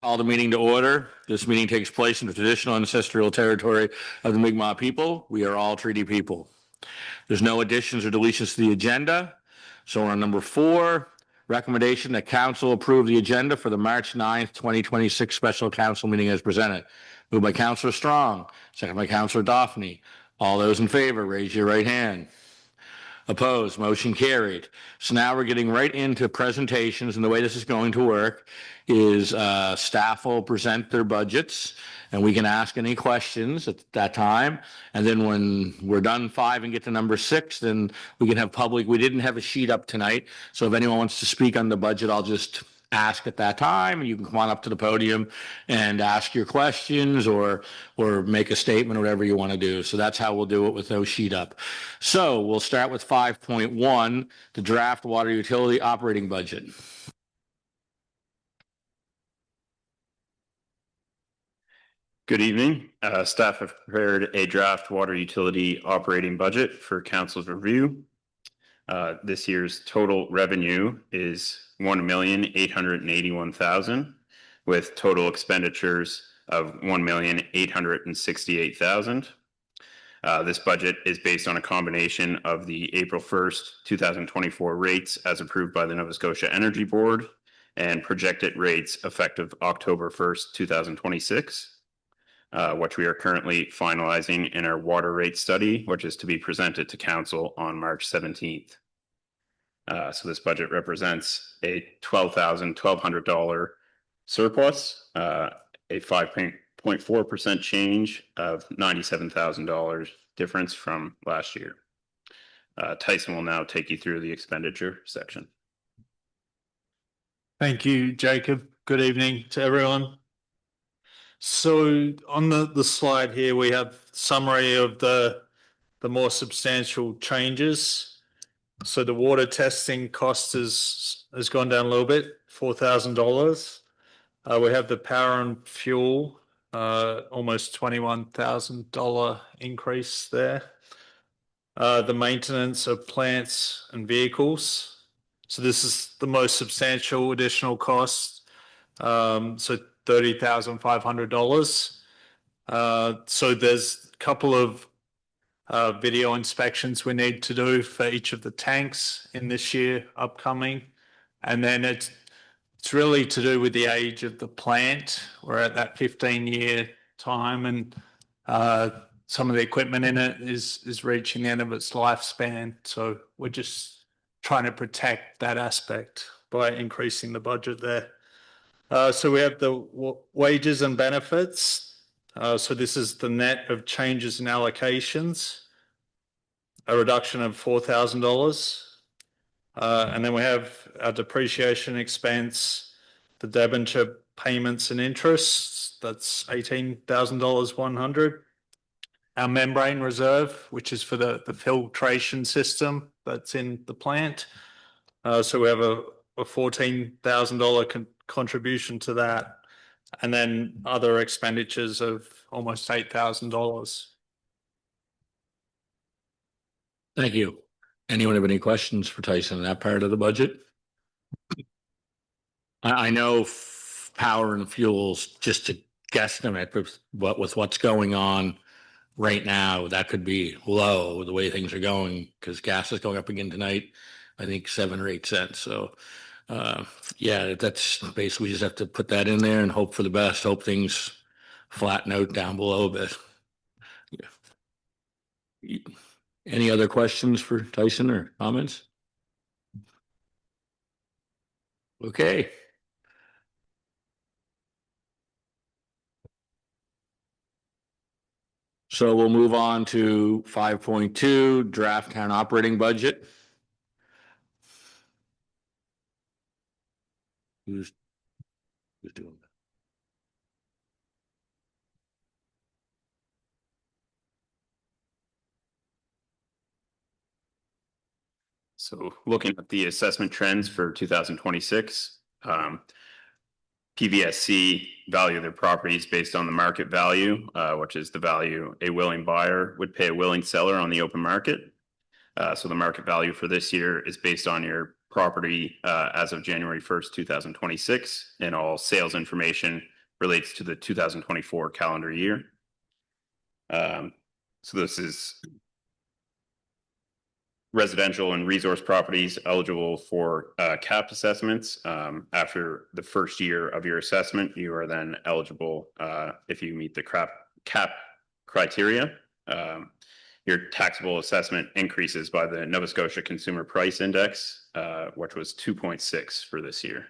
Call the meeting to order. This meeting takes place in the traditional ancestral territory of the Mi'kmaq people. We are all treaty people. There's no additions or deletions to the agenda. So we're on number 4, recommendation that council approve the agenda for the March 9th, 2026 special council meeting as presented. Moved by Councillor Strong, second by Councillor Daphne. All those in favor, raise your right hand. Opposed, motion carried. So now we're getting right into presentations, and the way this is going to work is staff will present their budgets, and we can ask any questions at that time. And then when we're done 5 and get to number 6, then we can have public. We didn't have a sheet up tonight, so if anyone wants to speak on the budget, I'll just ask at that time, and you can come on up to the podium and ask your questions or make a statement or whatever you want to do. So that's how we'll do it with no sheet up. So we'll start with 5.1, the draft water utility operating budget. Good evening. Staff have prepared a draft water utility operating budget for council's review. This year's total revenue is $1,881,000 with total expenditures of $1,868,000. This budget is based on a combination of the April 1st, 2024 rates as approved by the Nova Scotia Energy Board and projected rates effective October 1st, 2026, which we are currently finalizing in our water rate study, which is to be presented to council on March 17th. So this budget represents a $12,200 surplus, a 5.4% change of $97,000 difference from last year. Tyson will now take you through the expenditure section. Thank you, Jacob. Good evening to everyone. So on the slide here, we have summary of the more substantial changes. So the water testing cost has gone down a little bit, $4,000. We have the power and fuel, almost $21,000 increase there. The maintenance of plants and vehicles. So this is the most substantial additional cost. So $30,500. So there's a couple of video inspections we need to do for each of the tanks in this year upcoming. And then it's really to do with the age of the plant. We're at that 15-year time, and some of the equipment in it is reaching the end of its lifespan. So we're just trying to protect that aspect by increasing the budget there. So we have the wages and benefits. So this is the net of changes in allocations, a reduction of $4,000. And then we have our depreciation expense, the debenture payments and interests, that's $18,100. Our membrane reserve, which is for the filtration system that's in the plant. So we have a $14,000 contribution to that. And then other expenditures of almost $8,000. Thank you. Anyone have any questions for Tyson on that part of the budget? I know power and fuels, just to guesstimate, but with what's going on right now, that could be low the way things are going, because gas is going up again tonight, I think 7 or 8 cents. So yeah, that's basically, we just have to put that in there and hope for the best, hope things flatten out down below a bit. Yeah. Any other questions for Tyson or comments? Okay. So we'll move on to 5.2, draft town operating budget. Who's doing that? So looking at the assessment trends for 2026, PVSC value their properties based on the market value, which is the value a willing buyer would pay a willing seller on the open market. So the market value for this year is based on your property as of January 1st, 2026, and all sales information relates to the 2024 calendar year. So this is residential and resource properties eligible for cap assessments. After the first year of your assessment, you are then eligible if you meet the cap criteria. Your taxable assessment increases by the Nova Scotia Consumer Price Index, which was 2.6 for this year.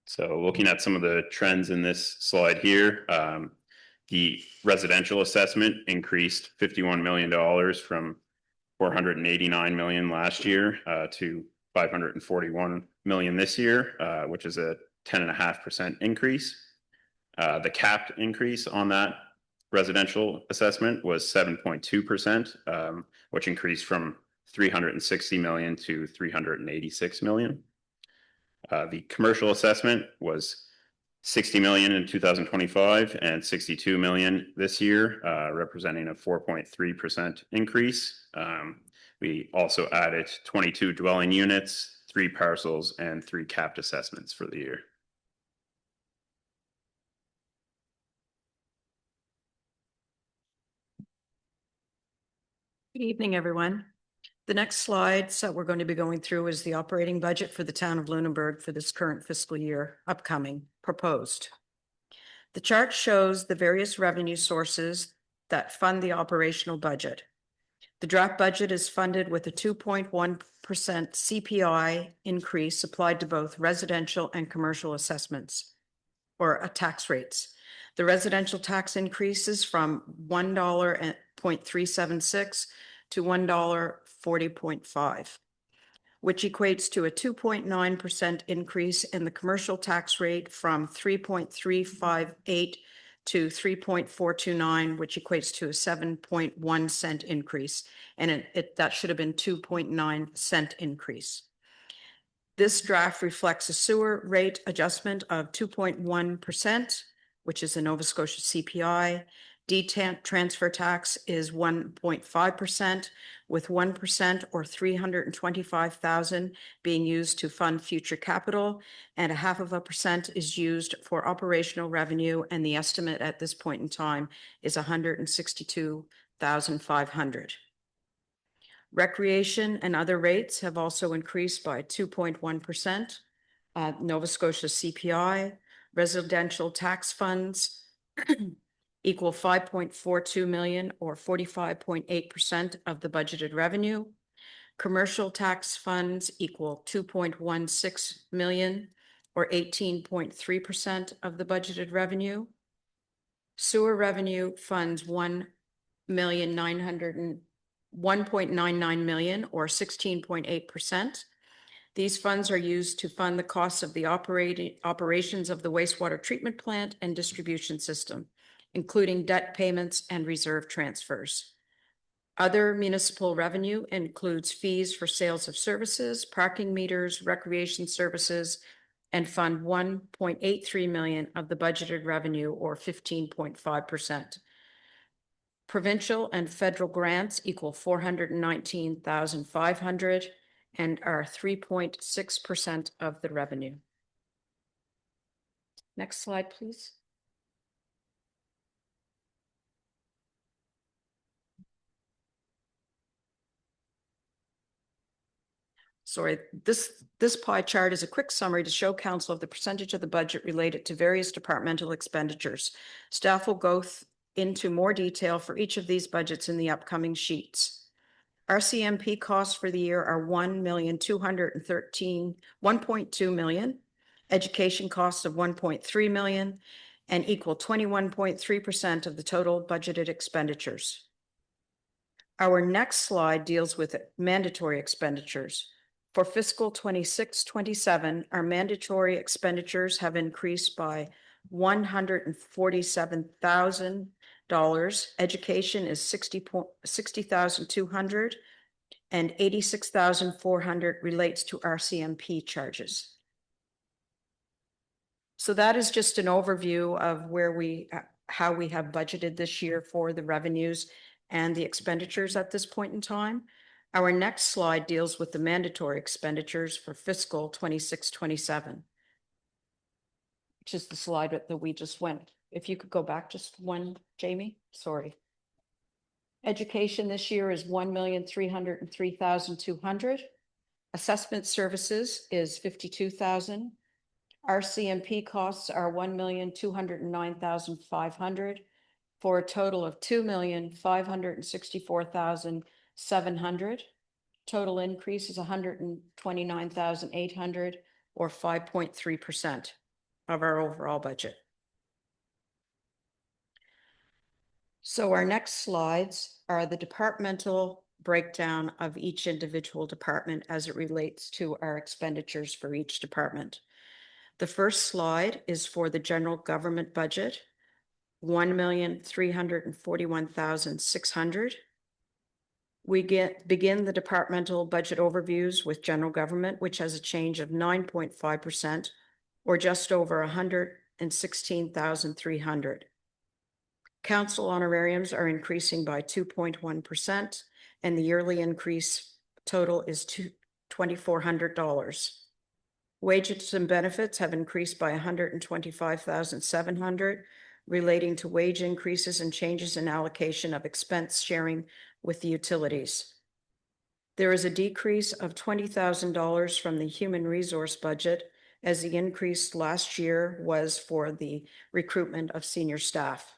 So looking at some of the trends in this slide here, the residential assessment increased $51 million from $489 million last year to $541 million this year, which is a 10.5% increase. The capped increase on that residential assessment was 7.2%, which increased from $360 million to $386 million. The commercial assessment was $60 million in 2025 and $62 million this year, representing a 4.3% increase. We also added 22 dwelling units, 3 parcels, and 3 capped assessments for the year. Good evening, everyone. The next slides that we're going to be going through is the operating budget for the town of Lunenburg for this current fiscal year, upcoming, proposed. The chart shows the various revenue sources that fund the operational budget. The draft budget is funded with a 2.1% CPI increase applied to both residential and commercial assessments or tax rates. The residential tax increases from $1.376 to $1.40.5, which equates to a 2.9% increase in the commercial tax rate from 3.358 to 3.429, which equates to a 7.1 cent increase. And that should have been 2.9 cent increase. This draft reflects a sewer rate adjustment of 2.1%, which is the Nova Scotia CPI. Transfer tax is 1.5%, with 1% or $325,000 being used to fund future capital, and 0.5% is used for operational revenue, and the estimate at this point in time is $162,500. Recreation and other rates have also increased by 2.1%. Nova Scotia CPI, residential tax funds equal 5.42 million or 45.8% of the budgeted revenue. Commercial tax funds equal 2.16 million or 18.3% of the budgeted revenue. Sewer revenue funds 1.99 million or 16.8%. These funds are used to fund the costs of the operations of the wastewater treatment plant and distribution system, including debt payments and reserve transfers. Other municipal revenue includes fees for sales of services, parking meters, recreation services, and fund 1.83 million of the budgeted revenue or 15.5%. Provincial and federal grants equal 419,500 and are 3.6% of the revenue. Next slide, please. Sorry, this pie chart is a quick summary to show council of the percentage of the budget related to various departmental expenditures. Staff will go into more detail for each of these budgets in the upcoming sheets. RCMP costs for the year are $1.2 million, education costs of $1.3 million, and equal 21.3% of the total budgeted expenditures. Our next slide deals with mandatory expenditures. For fiscal 26-27, our mandatory expenditures have increased by $147,000. Education is $60,200 and $86,400 relates to RCMP charges. So that is just an overview of how we have budgeted this year for the revenues and the expenditures at this point in time. Our next slide deals with the mandatory expenditures for fiscal 26-27. which is the slide that we just went. If you could go back just one, Jamie, sorry. Education this year is 1,303,200. Assessment services is 52,000. RCMP costs are 1,209,500 for a total of 2,564,700. Total increase is 129,800 or 5.3% of our overall budget. So our next slides are the departmental breakdown of each individual department as it relates to our expenditures for each department. The first slide is for the general government budget, 1,341,600. We begin the departmental budget overviews with general government, which has a change of 9.5% or just over 116,300. Council honorariums are increasing by 2.1%, and the yearly increase total is $2,400. Wages and benefits have increased by 125,700, relating to wage increases and changes in allocation of expense sharing with the utilities. There is a decrease of $20,000 from the human resource budget, as the increase last year was for the recruitment of senior staff.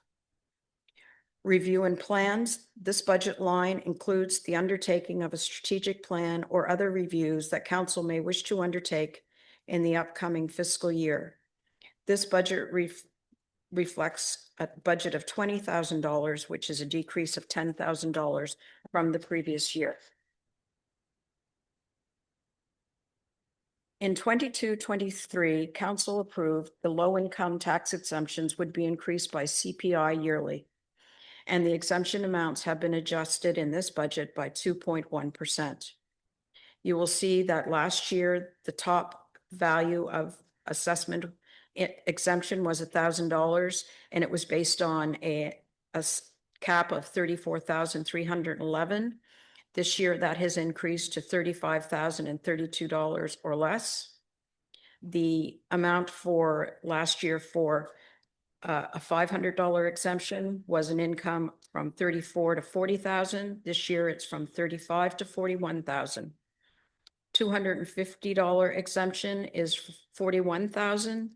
Review and plans. This budget line includes the undertaking of a strategic plan or other reviews that council may wish to undertake in the upcoming fiscal year. This budget reflects a budget of $20,000, which is a decrease of $10,000 from the previous year. In 22-23, council approved the low-income tax exemptions would be increased by CPI yearly, and the exemption amounts have been adjusted in this budget by 2.1%. You will see that last year, the top value of assessment exemption was $1,000, and it was based on a cap of $34,311. This year, that has increased to $35,032 or less. The amount for last year for a $500 exemption was an income from $34,000 to $40,000. This year, it's from $35,000 to $41,000. $250 exemption is $41,000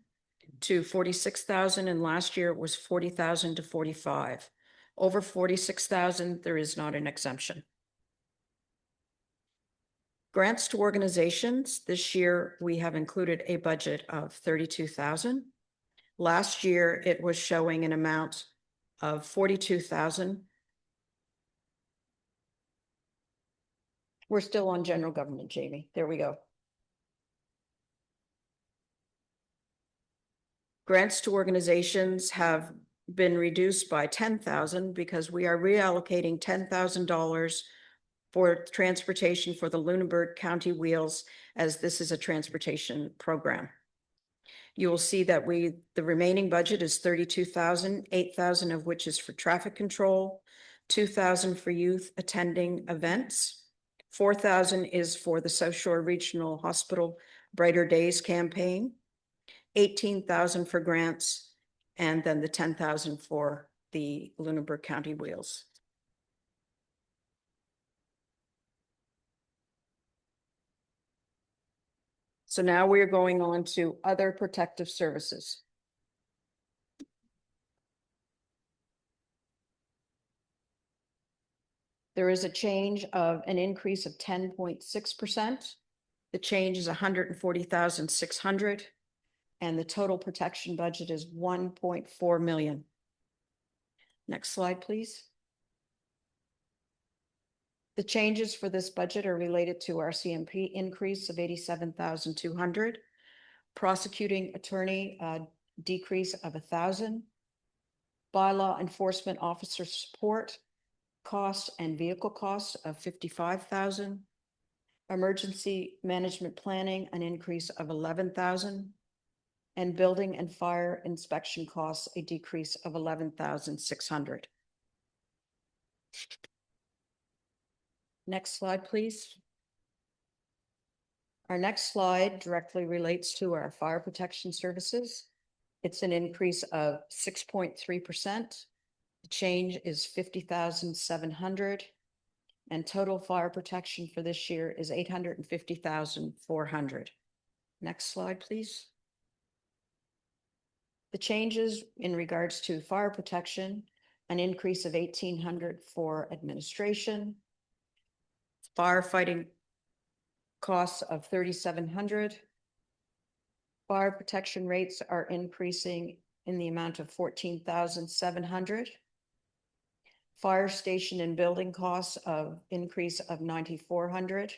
to $46,000, and last year it was $40,000 to $45,000. Over $46,000, there is not an exemption. Grants to organizations. This year, we have included a budget of $32,000. Last year, it was showing an amount of $42,000. We're still on general government, Jamie. There we go. Grants to organizations have been reduced by $10,000 because we are reallocating $10,000 for transportation for the Lunenburg County Wheels, as this is a transportation program. You will see that the remaining budget is $32,000, $8,000 of which is for traffic control, $2,000 for youth attending events, $4,000 is for the South Shore Regional Hospital Brighter Days campaign, $18,000 for grants, and then the $10,000 for the Lunenburg County Wheels. So now we are going on to other protective services. There is a change of an increase of 10.6%. The change is 140,600, and the total protection budget is 1.4 million. Next slide, please. The changes for this budget are related to our CMP increase of 87,200, prosecuting attorney decrease of 1,000, bylaw enforcement officer support costs and vehicle costs of 55,000, emergency management planning an increase of 11,000, and building and fire inspection costs a decrease of 11,600. Next slide, please. Our next slide directly relates to our fire protection services. It's an increase of 6.3%. The change is 50,700. And total fire protection for this year is 850,400. Next slide, please. The changes in regards to fire protection, an increase of 1,800 for administration, firefighting costs of 3,700. Fire protection rates are increasing in the amount of 14,700. Fire station and building costs of increase of 9,400.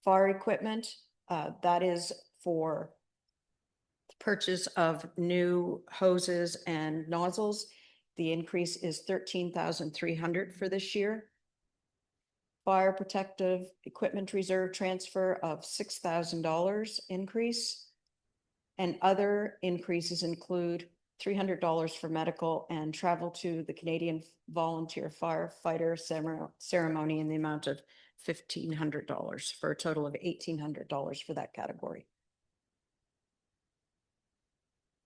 Fire equipment, that is for purchase of new hoses and nozzles. The increase is 13,300 for this year. Fire protective equipment reserve transfer of $6,000 increase. And other increases include $300 for medical and travel to the Canadian Volunteer Firefighter ceremony in the amount of $1,500 for a total of $1,800 for that category.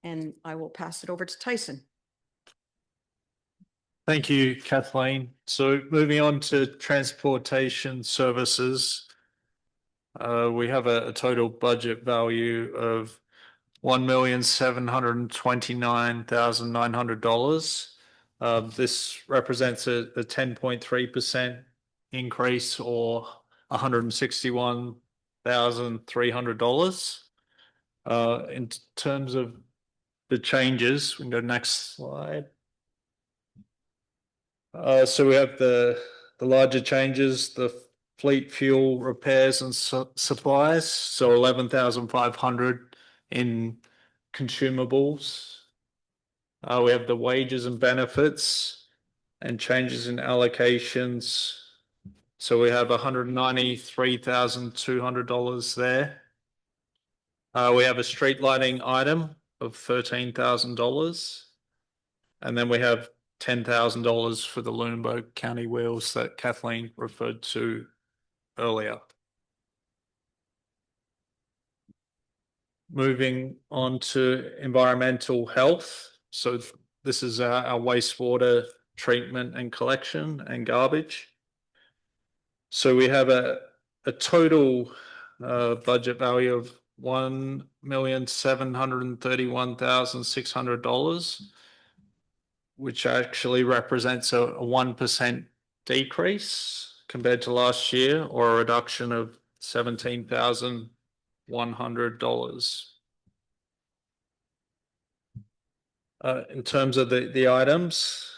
And I will pass it over to Tyson. Thank you, Kathleen. So moving on to transportation services, we have a total budget value of $1,729,900. This represents a 10.3% increase or $161,300. In terms of the changes, we can go next slide. So we have the larger changes, the fleet fuel repairs and supplies. So 11,500 in consumables. We have the wages and benefits and changes in allocations. So we have $193,200 there. We have a street lighting item of $13,000. And then we have $10,000 for the Lunenburg County wheels that Kathleen referred to earlier. Moving on to environmental health. So this is our wastewater treatment and collection and garbage. So we have a total budget value of $1,731,600, which actually represents a 1% decrease compared to last year, or a reduction of $17,100. In terms of the items,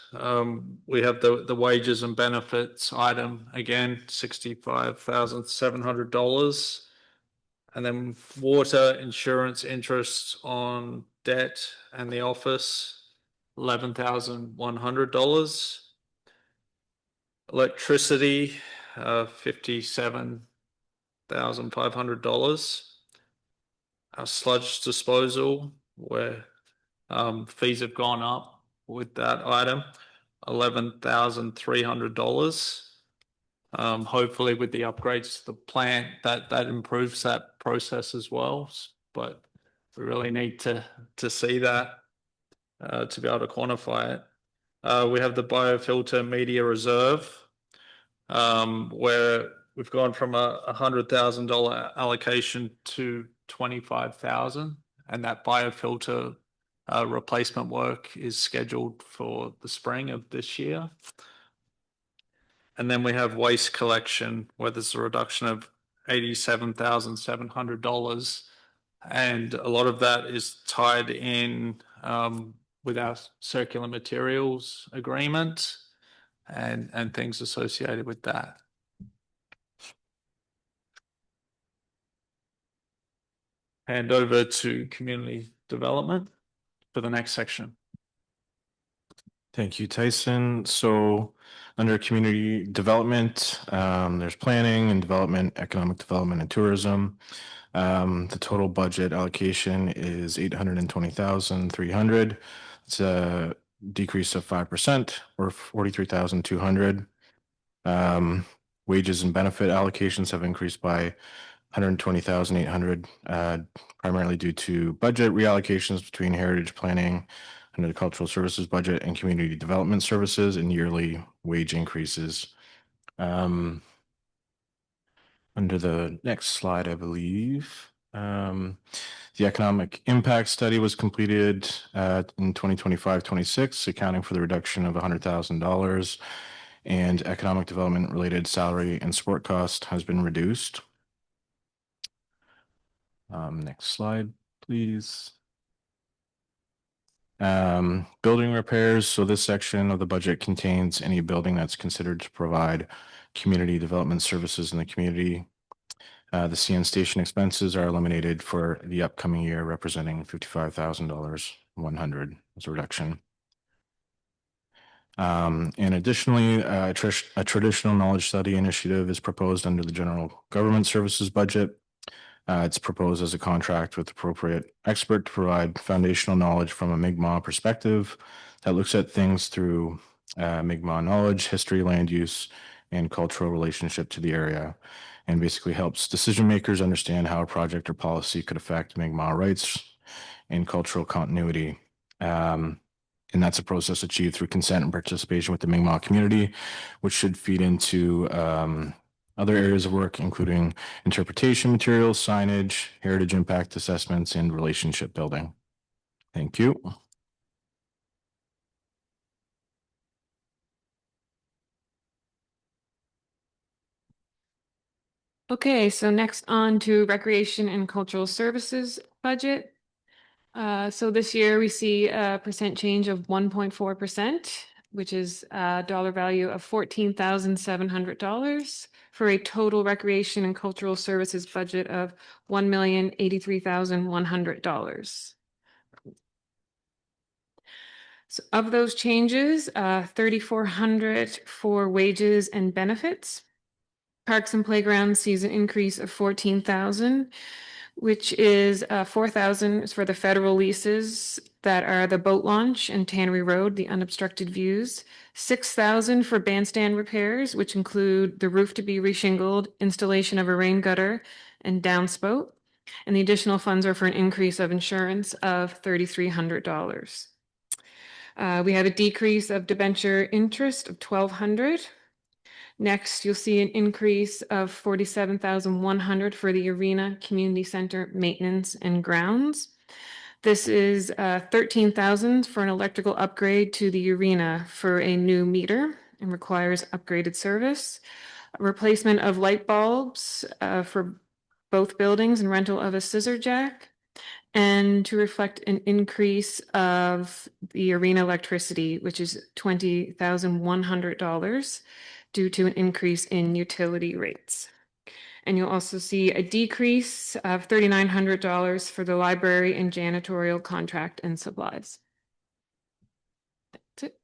we have the wages and benefits item, again, $65,700. And then water insurance interest on debt and the office, $11,100. Electricity, $57,500. Our sludge disposal, where fees have gone up with that item, $11,300. Hopefully with the upgrades to the plant, that improves that process as well. But we really need to see that to be able to quantify it. We have the biofilter media reserve, where we've gone from a $100,000 allocation to $25,000, and that biofilter replacement work is scheduled for the spring of this year. And then we have waste collection, where there's a reduction of $87,700, and a lot of that is tied in with our circular materials agreement and things associated with that. Hand over to community development for the next section. Thank you, Tyson. So under community development, there's planning and development, economic development and tourism. The total budget allocation is $820,300. It's a decrease of 5% or $43,200. Wages and benefit allocations have increased by $120,800, primarily due to budget reallocations between heritage planning under the cultural services budget and community development services and yearly wage increases. Under the next slide, I believe, the economic impact study was completed in 2025-26, accounting for the reduction of $100,000, and economic development related salary and support cost has been reduced. Next slide, please. Building repairs. So this section of the budget contains any building that's considered to provide community development services in the community. The CN station expenses are eliminated for the upcoming year, representing $55,100 as a reduction. And additionally, a traditional knowledge study initiative is proposed under the general government services budget. It's proposed as a contract with appropriate expert to provide foundational knowledge from a Mi'kmaq perspective that looks at things through Mi'kmaq knowledge, history, land use, and cultural relationship to the area, and basically helps decision makers understand how a project or policy could affect Mi'kmaq rights and cultural continuity. And that's a process achieved through consent and participation with the Mi'kmaq community, which should feed into other areas of work, including interpretation materials, signage, heritage impact assessments, and relationship building. Thank you. Okay, so next on to recreation and cultural services budget. So this year we see a percent change of 1.4%, which is a dollar value of $14,700 for a total recreation and cultural services budget of $1,083,100. So of those changes, $3,400 for wages and benefits. Parks and playgrounds sees an increase of $14,000, which is $4,000 for the federal leases that are the boat launch and Tannery Road, the unobstructed views. $6,000 for bandstand repairs, which include the roof to be reshingled, installation of a rain gutter, and downspout. And the additional funds are for an increase of insurance of $3,300. We have a decrease of debenture interest of $1,200. Next, you'll see an increase of $47,100 for the Arena Community Center maintenance and grounds. This is $13,000 for an electrical upgrade to the arena for a new meter and requires upgraded service. A replacement of light bulbs for both buildings and rental of a scissor jack. And to reflect an increase of the arena electricity, which is $20,100 due to an increase in utility rates. And you'll also see a decrease of $3,900 for the library and janitorial contract and supplies. That's it.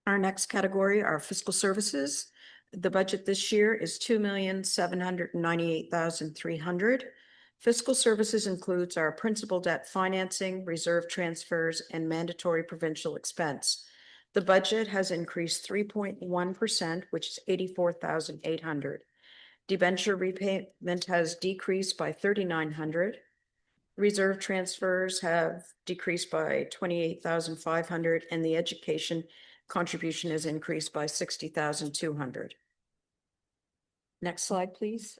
Our next category are fiscal services. The budget this year is $2,798,300. Fiscal services includes our principal debt financing, reserve transfers, and mandatory provincial expense. The budget has increased 3.1%, which is $84,800. Debenture repayment has decreased by $3,900. Reserve transfers have decreased by $28,500, and the education contribution has increased by $60,200. Next slide, please.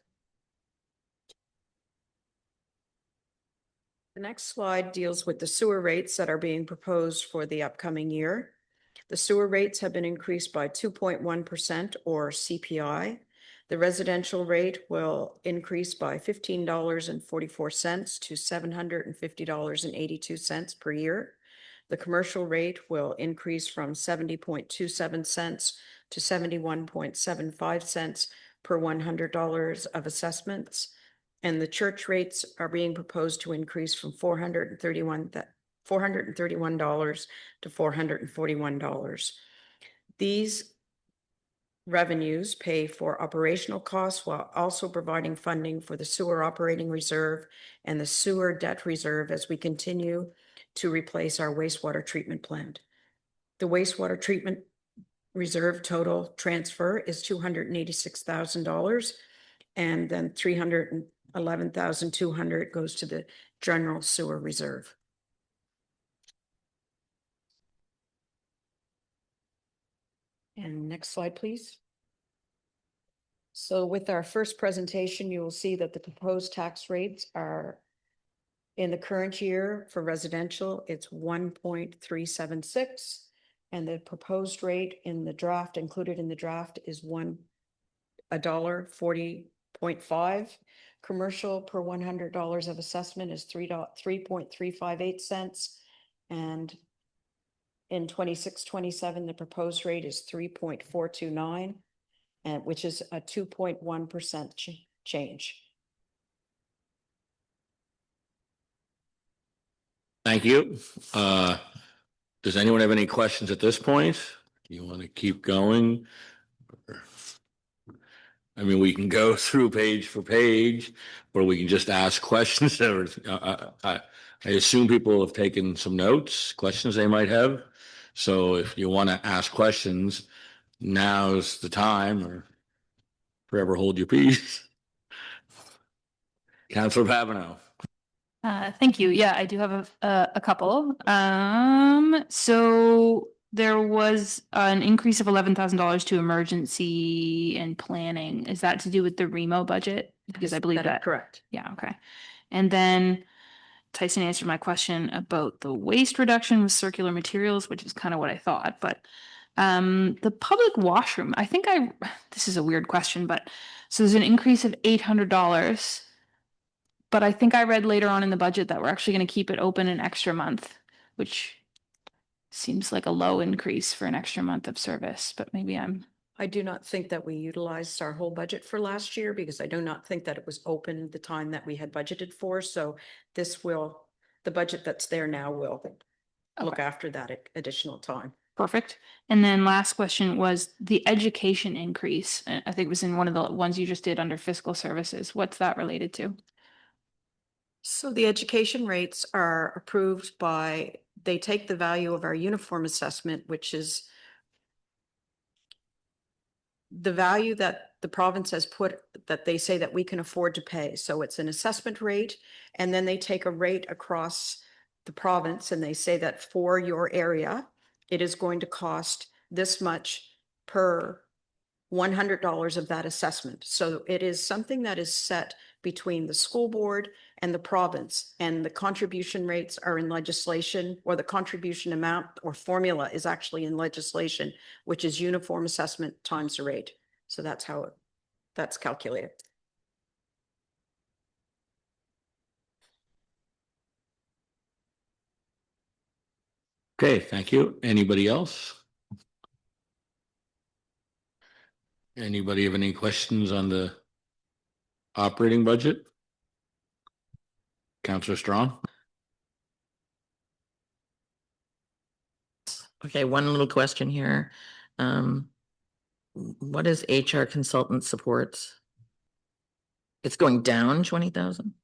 The next slide deals with the sewer rates that are being proposed for the upcoming year. The sewer rates have been increased by 2.1% or CPI. The residential rate will increase by $15.44 to $750.82 per year. The commercial rate will increase from 70.27 cents to 71.75 cents per $100 of assessments. And the church rates are being proposed to increase from $431 to $441. These revenues pay for operational costs while also providing funding for the sewer operating reserve and the sewer debt reserve as we continue to replace our wastewater treatment plant. The wastewater treatment reserve total transfer is $286,000, and then $311,200 goes to the general sewer reserve. And next slide, please. So with our first presentation, you will see that the proposed tax rates are in the current year for residential, it's 1.376. And the proposed rate in the draft, included in the draft, is $1.40.5. Commercial per $100 of assessment is 3.358 cents. And in 26-27, the proposed rate is 3.429, and which is a 2.1% change. Thank you. Does anyone have any questions at this point? You want to keep going? I mean, we can go through page for page, or we can just ask questions. I assume people have taken some notes, questions they might have. So if you want to ask questions, now's the time, or forever hold your peace. Councilor Papineau. Thank you. Yeah, I do have a couple. So there was an increase of $11,000 to emergency and planning. Is that to do with the Remo budget? Because I believe that. Correct. Yeah, okay. And then Tyson answered my question about the waste reduction with circular materials, which is kind of what I thought. But the public washroom, this is a weird question, but so there's an increase of $800. But I think I read later on in the budget that we're actually going to keep it open an extra month, which seems like a low increase for an extra month of service, but maybe I do not think that we utilized our whole budget for last year because I do not think that it was open the time that we had budgeted for. So the budget that's there now will look after that additional time. Perfect. And then last question was the education increase. I think it was in one of the ones you just did under fiscal services. What's that related to? So the education rates are approved they take the value of our uniform assessment, which is the value that the province has put that they say that we can afford to pay. So it's an assessment rate, and then they take a rate across the province and they say that for your area, it is going to cost this much per $100 of that assessment. So it is something that is set between the school board and the province, and the contribution rates are in legislation, or the contribution amount or formula is actually in legislation, which is uniform assessment times the rate. So that's how that's calculated. Okay, thank you. Anybody else? Anybody have any questions on the operating budget? Councilor Strong? Okay, one little question here. What is HR consultant supports? It's going down 20,000?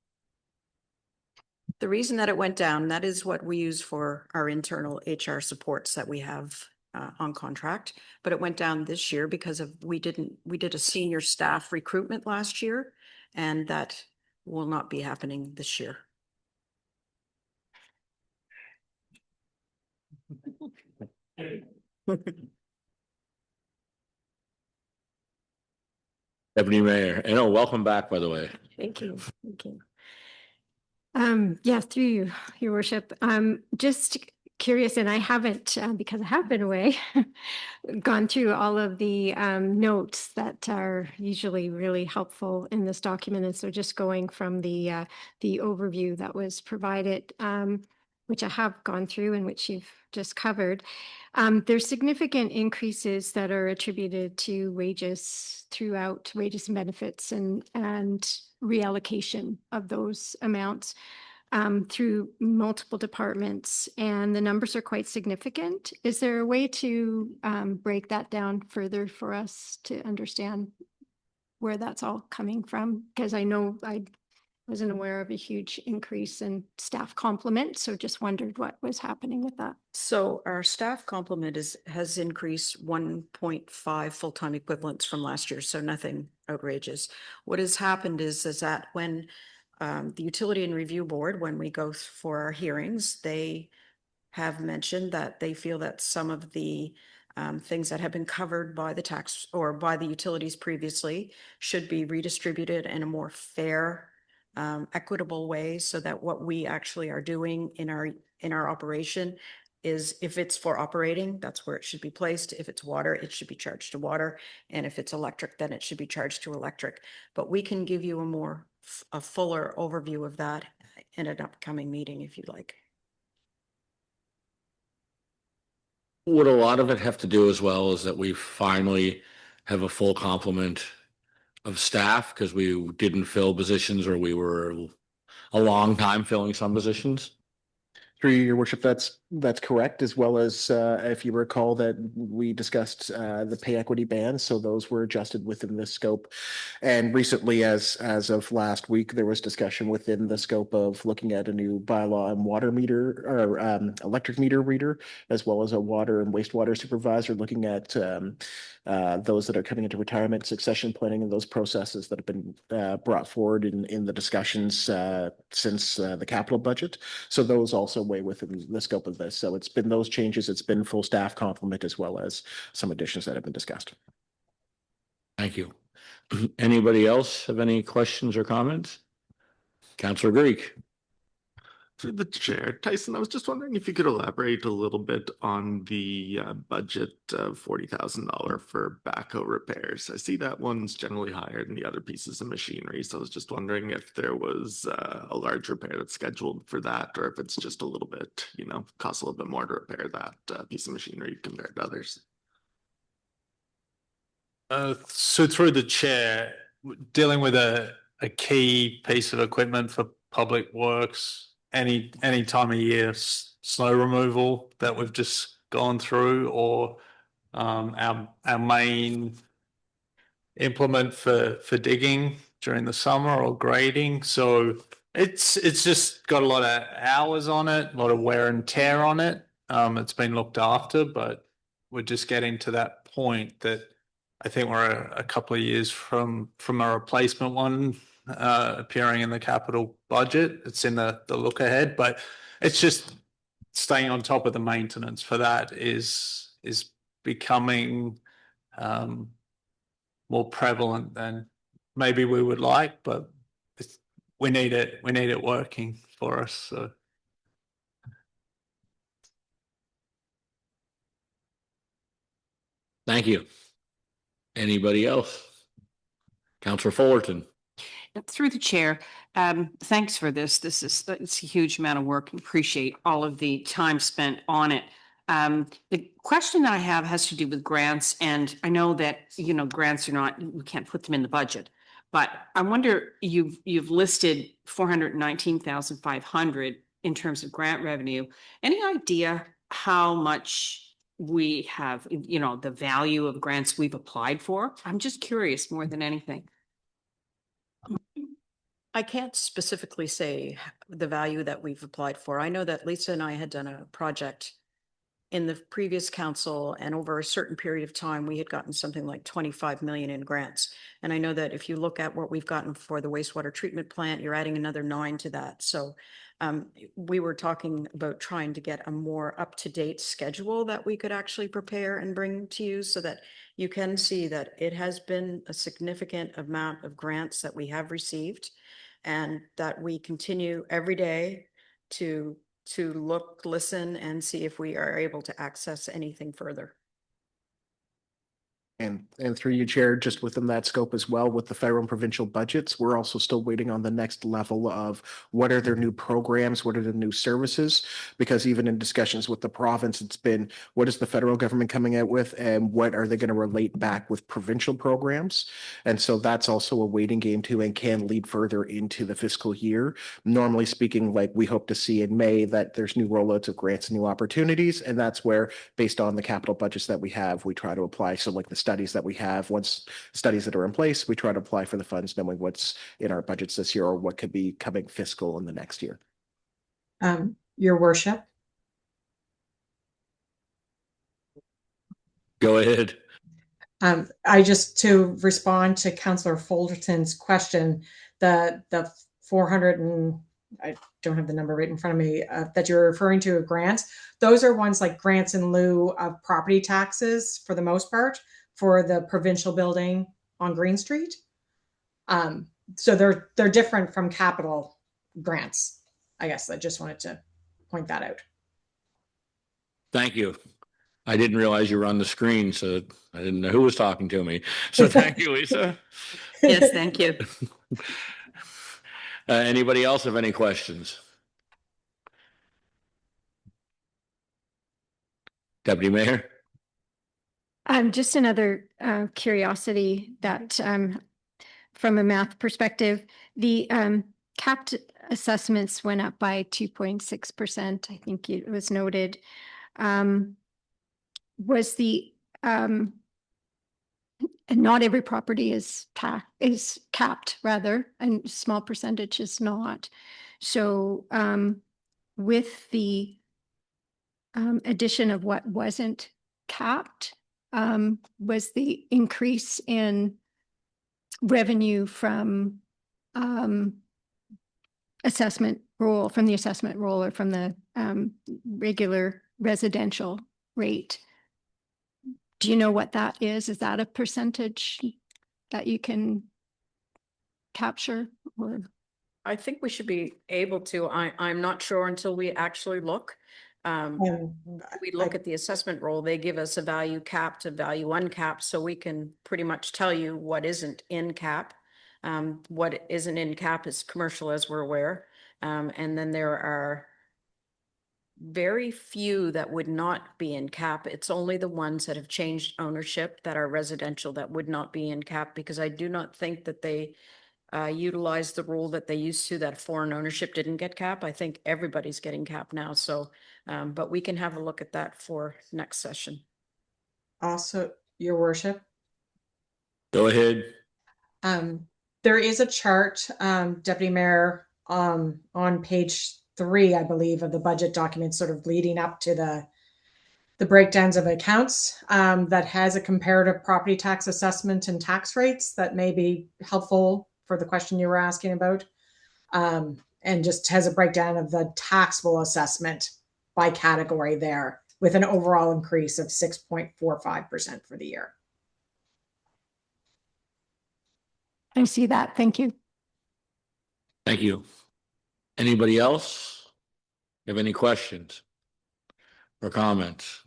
The reason that it went down, that is what we use for our internal HR supports that we have on contract, but it went down this year because we did a senior staff recruitment last year, and that will not be happening this year. Deputy Mayor, and welcome back, by the way. Thank you. Thank you. Yeah, through you, Your Worship. Just curious, and I haven't, because I have been away, gone through all of the notes that are usually really helpful in this document. And so just going from the overview that was provided, which I have gone through and which you've just covered, there's significant increases that are attributed to wages throughout, wages and benefits, and reallocation of those amounts. through multiple departments, and the numbers are quite significant. Is there a way to break that down further for us to understand where that's all coming from? Because I know I wasn't aware of a huge increase in staff complement, so just wondered what was happening with that. So our staff complement has increased 1.5 full-time equivalents from last year, so nothing outrageous. What has happened is that when the Utility and Review Board, when we go for our hearings, they have mentioned that they feel that some of the things that have been covered by the tax or by the utilities previously should be redistributed in a more fair, equitable way, so that what we actually are doing in our operation is, if it's for operating, that's where it should be placed. If it's water, it should be charged to water. And if it's electric, then it should be charged to electric. But we can give you a fuller overview of that in an upcoming meeting if you'd like. What a lot of it have to do as well is that we finally have a full complement of staff, because we didn't fill positions, or we were a long time filling some positions. Through your worship, that's correct, as well as if you recall that we discussed the pay equity bands, so those were adjusted within the scope. And recently, as of last week, there was discussion within the scope of looking at a new bylaw on water meter or electric meter reader, as well as a water and wastewater supervisor, looking at those that are coming into retirement, succession planning, and those processes that have been brought forward in the discussions since the capital budget. So those also way within the scope of this. So it's been those changes. It's been full staff complement, as well as some additions that have been discussed. Thank you. Anybody else have any questions or comments? Councillor Greek. Through the chair, Tyson, I was just wondering if you could elaborate a little bit on the budget of $40,000 for backhoe repairs. I see that one's generally higher than the other pieces of machinery, so I was just wondering if there was a large repair that's scheduled for that, or if it's just a little bit, costs a little bit more to repair that piece of machinery compared to others. So through the chair, dealing with a key piece of equipment for public works, any time of year, snow removal that we've just gone through, or our main implement for digging during the summer, or grading. So it's just got a lot of hours on it, a lot of wear and tear on it. It's been looked after, but we're just getting to that point that I think we're a couple of years from a replacement one appearing in the capital budget. It's in the look ahead, but it's just staying on top of the maintenance for that is becoming more prevalent than maybe we would like, but we need it working for us. So. Thank you. Anybody else? Councillor Fullerton. Through the chair, thanks for this. It's a huge amount of work. Appreciate all of the time spent on it. The question that I have has to do with grants, and I know that grants we can't put them in the budget, but I wonder, you've listed 419,500 in terms of grant revenue. Any idea how much we have, the value of grants we've applied for? I'm just curious more than anything. I can't specifically say the value that we've applied for. I know that Lisa and I had done a project in the previous council, and over a certain period of time, we had gotten something like 25 million in grants. And I know that if you look at what we've gotten for the wastewater treatment plant, you're adding another 9 to that. So we were talking about trying to get a more up-to-date schedule that we could actually prepare and bring to you, so that you can see that it has been a significant amount of grants that we have received, and that we continue every day to look, listen, and see if we are able to access anything further. And through you, Chair, just within that scope as well, with the federal and provincial budgets, we're also still waiting on the next level of what are their new programs, what are the new services? Because even in discussions with the province, it's been, what is the federal government coming out with and what are they going to relate back with provincial programs? And so that's also a waiting game too, and can lead further into the fiscal year. Normally speaking, like we hope to see in May that there's new rollouts of grants and new opportunities. And that's where, based on the capital budgets that we have, we try to apply. So like the studies that we have, once studies that are in place, we try to apply for the funds, knowing what's in our budgets this year or what could be coming fiscal in the next year. Your worship. Go ahead. I just, to respond to Councillor Fullerton's question, the 400 and I don't have the number right in front of me that you're referring to of grants. Those are ones like grants in lieu of property taxes for the most part for the provincial building on Green Street. So they're different from capital grants. I guess I just wanted to point that out. Thank you. I didn't realize you were on the screen, so I didn't know who was talking to me. So thank you, Lisa. Yes, thank you. Anybody else have any questions? Deputy Mayor? Just another curiosity that from a math perspective, the capped assessments went up by 2.6%. I think it was noted. Was the and not every property is capped, rather, and a small percentage is not. So with the addition of what wasn't capped, was the increase in revenue from assessment roll, from the assessment roll, or from the regular residential rate. Do you know what that is? Is that a percentage that you can capture? Or I think we should be able to. I'm not sure until we actually look. We look at the assessment roll, they give us a value capped, a value uncapped, so we can pretty much tell you what isn't in cap. What isn't in cap is commercial, as we're aware. And then there are very few that would not be in cap. It's only the ones that have changed ownership that are residential that would not be in cap, because I do not think that they utilize the rule that they used to, that foreign ownership didn't get cap. I think everybody's getting cap now. So, but we can have a look at that for next session. Also, Your Worship. Go ahead. There is a chart, Deputy Mayor, on page 3, I believe, of the budget document, sort of leading up to the breakdowns of accounts, that has a comparative property tax assessment and tax rates that may be helpful for the question you were asking about, and just has a breakdown of the taxable assessment by category there, with an overall increase of 6.45% for the year. I see that. Thank you. Thank you. Anybody else have any questions or comments?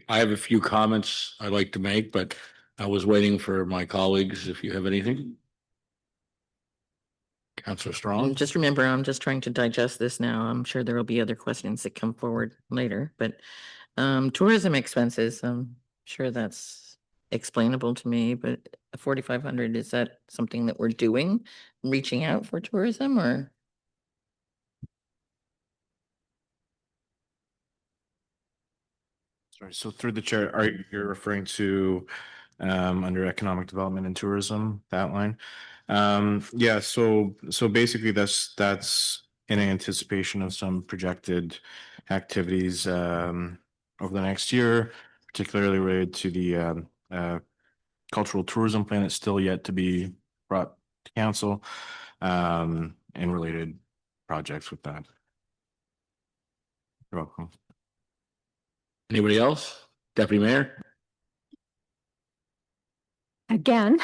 I have a few comments I'd like to make, but I was waiting for my colleagues. If you have anything. Councillor Strong. Just remember, I'm just trying to digest this now. I'm sure there will be other questions that come forward later, but tourism expenses, I'm sure that's explainable to me, but 4,500, is that something that we're doing, reaching out for tourism, or? Sorry, so through the chair, are you referring to under economic development and tourism, that line? Yeah, so basically that's in anticipation of some projected activities over the next year, particularly related to the cultural tourism plan that's still yet to be brought to council, and related projects with that. You're welcome. Anybody else? Deputy Mayor? Again,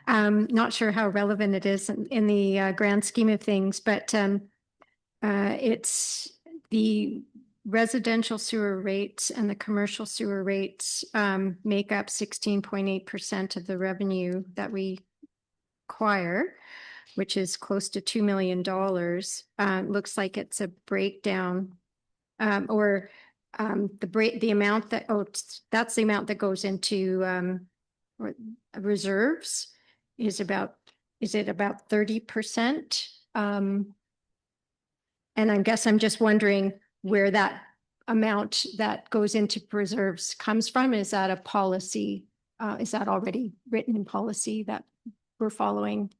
not sure how relevant it is in the grand scheme of things, but it's the residential sewer rates and the commercial sewer rates make up 16.8% of the revenue that we acquire, which is close to $2 million. Looks like it's a breakdown the amount that, that's the amount that goes into reserves is it about 30%? And I guess I'm just wondering where that amount that goes into reserves comes from. Is that a policy? Is that already written in policy that we're following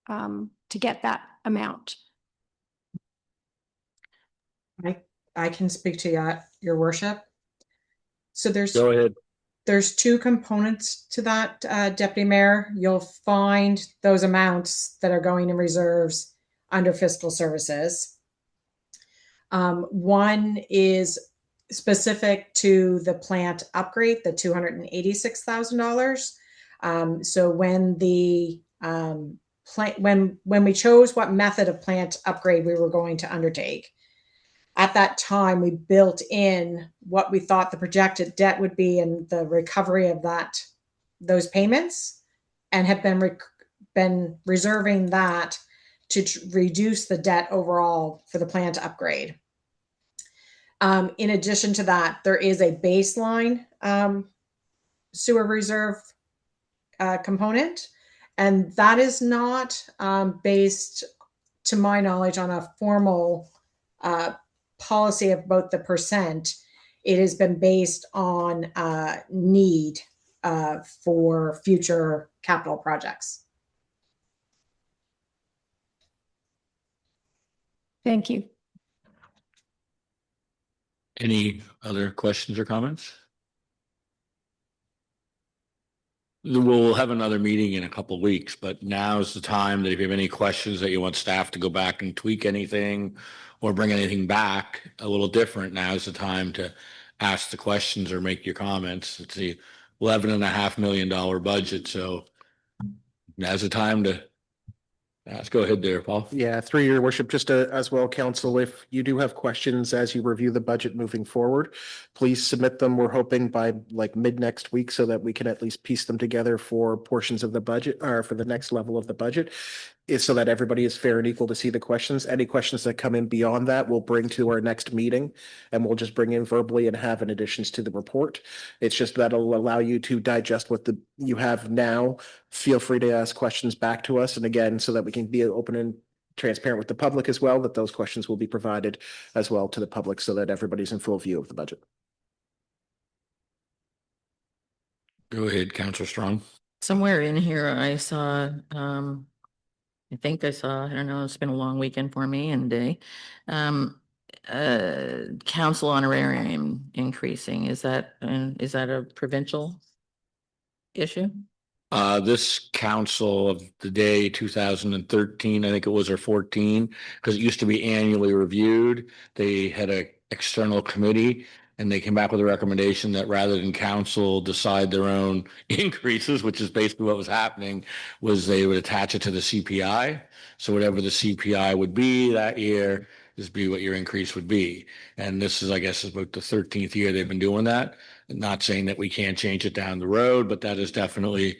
to get that amount? I can speak to that, Your Worship. So Go ahead. there's two components to that, Deputy Mayor. You'll find those amounts that are going in reserves under fiscal services. One is specific to the plant upgrade, the $286,000. So when the when we chose what method of plant upgrade we were going to undertake, at that time we built in what we thought the projected debt would be and the recovery of those payments, and have been reserving that to reduce the debt overall for the plant upgrade. In addition to that, there is a baseline sewer reserve component, and that is not based, to my knowledge, on a formal policy about the percent. It has been based on need for future capital projects. Thank you. Any other questions or comments? We'll have another meeting in a couple of weeks, but now's the time that if you have any questions that you want staff to go back and tweak anything or bring anything back a little different, now's the time to ask the questions or make your comments. It's the $11.5 million budget, so now's the time to ask. Go ahead there, Paul. Yeah, through your worship, just as well, council, if you do have questions as you review the budget moving forward, please submit them. We're hoping by like mid next week so that we can at least piece them together for portions of the budget or for the next level of the budget, is so that everybody is fair and equal to see the questions. Any questions that come in beyond that, we'll bring to our next meeting, and we'll just bring in verbally and have in additions to the report. It's just that'll allow you to digest what you have now. Feel free to ask questions back to us. And again, so that we can be open and transparent with the public as well, that those questions will be provided as well to the public so that everybody's in full view of the budget. Go ahead, Councilor Strong. Somewhere in here, I saw, I think I saw, I don't know, it's been a long weekend for me and day. Council honorarium increasing. Is that a provincial issue? This council of the day, 2013, I think it was, or 14, because it used to be annually reviewed. They had an external committee, and they came back with a recommendation that rather than council decide their own increases, which is basically what was happening, was they would attach it to the CPI. So whatever the CPI would be that year is be what your increase would be. And this is, I guess, about the 13th year they've been doing that. Not saying that we can't change it down the road, but that is definitely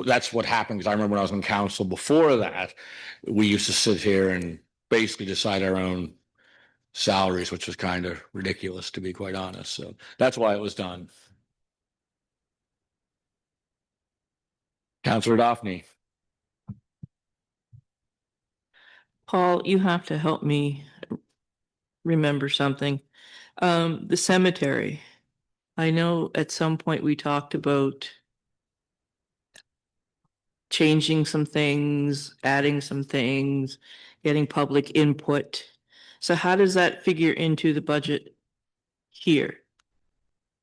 that's what happened. Because I remember when I was in council before that, we used to sit here and basically decide our own salaries, which was kind of ridiculous, to be quite honest. So that's why it was done. Councilor Daphne. Paul, you have to help me remember something. The cemetery. I know at some point we talked about changing some things, adding some things, getting public input. So how does that figure into the budget here?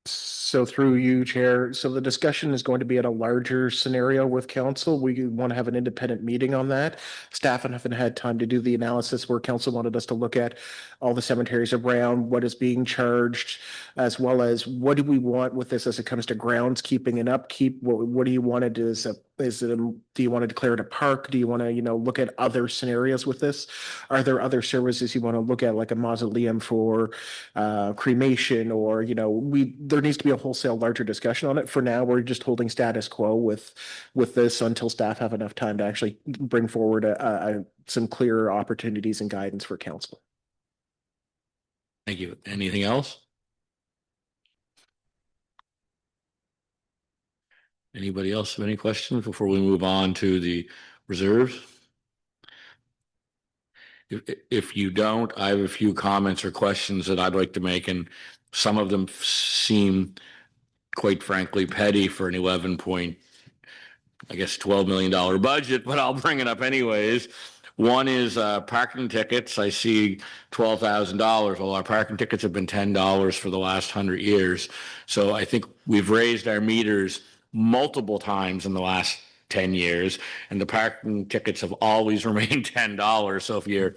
So through you, Chair, so the discussion is going to be at a larger scenario with council. We want to have an independent meeting on that. Staff haven't had time to do the analysis where council wanted us to look at all the cemeteries around, what is being charged, as well as what do we want with this as it comes to groundskeeping and upkeep? What do you want to do as a do you want to declare it a park? Do you want to, look at other scenarios with this? Are there other services you want to look at, like a mausoleum for cremation, or, there needs to be a wholesale larger discussion on it. For now, we're just holding status quo with this until staff have enough time to actually bring forward some clearer opportunities and guidance for council. Thank you. Anything else? Anybody else have any questions before we move on to the reserves? If you don't, I have a few comments or questions that I'd like to make, and some of them seem, quite frankly, petty for an $12 million budget, but I'll bring it up anyways. One is parking tickets. I see $12,000. Well, our parking tickets have been $10 for the last 100 years. So I think we've raised our meters multiple times in the last 10 years, and the parking tickets have always remained $10. So if you're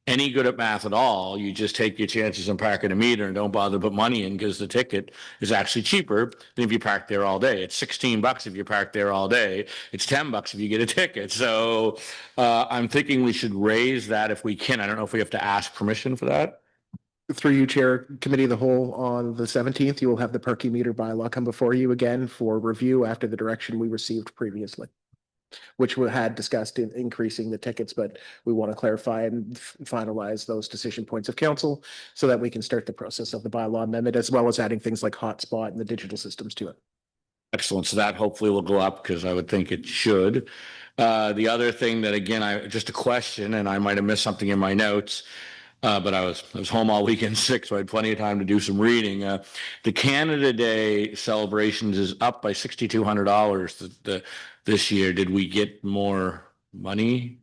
any good at math at all, you just take your chances and park at a meter and don't bother to put money in, because the ticket is actually cheaper than if you park there all day. It's $16 if you park there all day. It's $10 if you get a ticket. So I'm thinking we should raise that if we can. I don't know if we have to ask permission for that. Through you, Chair, Committee of the Whole, on the 17th, you will have the parking meter bylaw come before you again for review after the direction we received previously, which we had discussed in increasing the tickets, but we want to clarify and finalize those decision points of council so that we can start the process of the bylaw amendment, as well as adding things like hotspot and the digital systems to it. Excellent. So that hopefully will go up, because I would think it should. The other thing that, again, just a question, and I might have missed something in my notes, but I was home all weekend sick, so I had plenty of time to do some reading. The Canada Day celebrations is up by $6,200 this year. Did we get more money?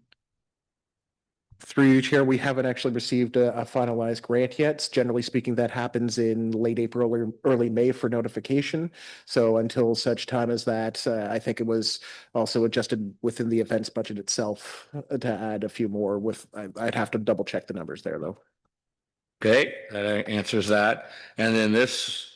Through you, Chair, we haven't actually received a finalized grant yet. Generally speaking, that happens in late April or early May for notification. So until such time as that, I think it was also adjusted within the events budget itself to add a few more. I'd have to double check the numbers there, though. Okay, that answers that. And then this,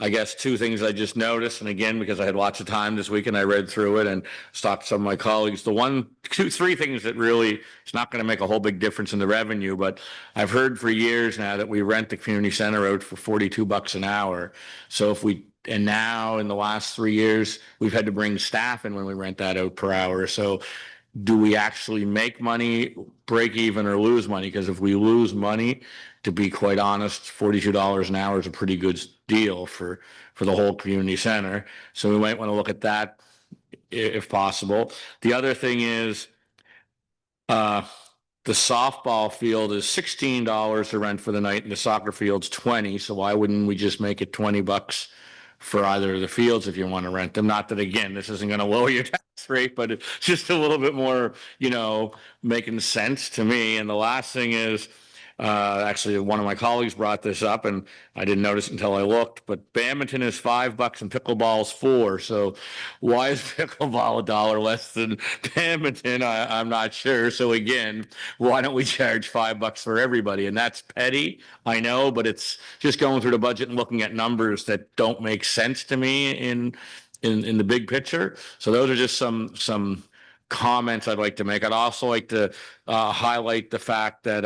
I guess, two things I just noticed, and again, because I had lots of time this week and I read through it and stopped some of my colleagues. Three things that really, it's not going to make a whole big difference in the revenue, but I've heard for years now that we rent the community center out for $42 an hour. So and now in the last 3 years, we've had to bring staff in when we rent that out per hour. So do we actually make money, break even, or lose money? Because if we lose money, to be quite honest, $42 an hour is a pretty good deal for the whole community center. So we might want to look at that if possible. The other thing is the softball field is $16 to rent for the night, and the soccer field's $20. So why wouldn't we just make it $20 for either of the fields if you want to rent them? Not that, again, this isn't going to lower your tax rate, but it's just a little bit more, making sense to me. And the last thing is, actually, one of my colleagues brought this up, and I didn't notice until I looked, but badminton is $5 and pickleball is $4. So why is pickleball $1 less than badminton? I'm not sure. So again, why don't we charge $5 for everybody? And that's petty, I know, but it's just going through the budget and looking at numbers that don't make sense to me in the big picture. So those are just some comments I'd like to make. I'd also like to highlight the fact that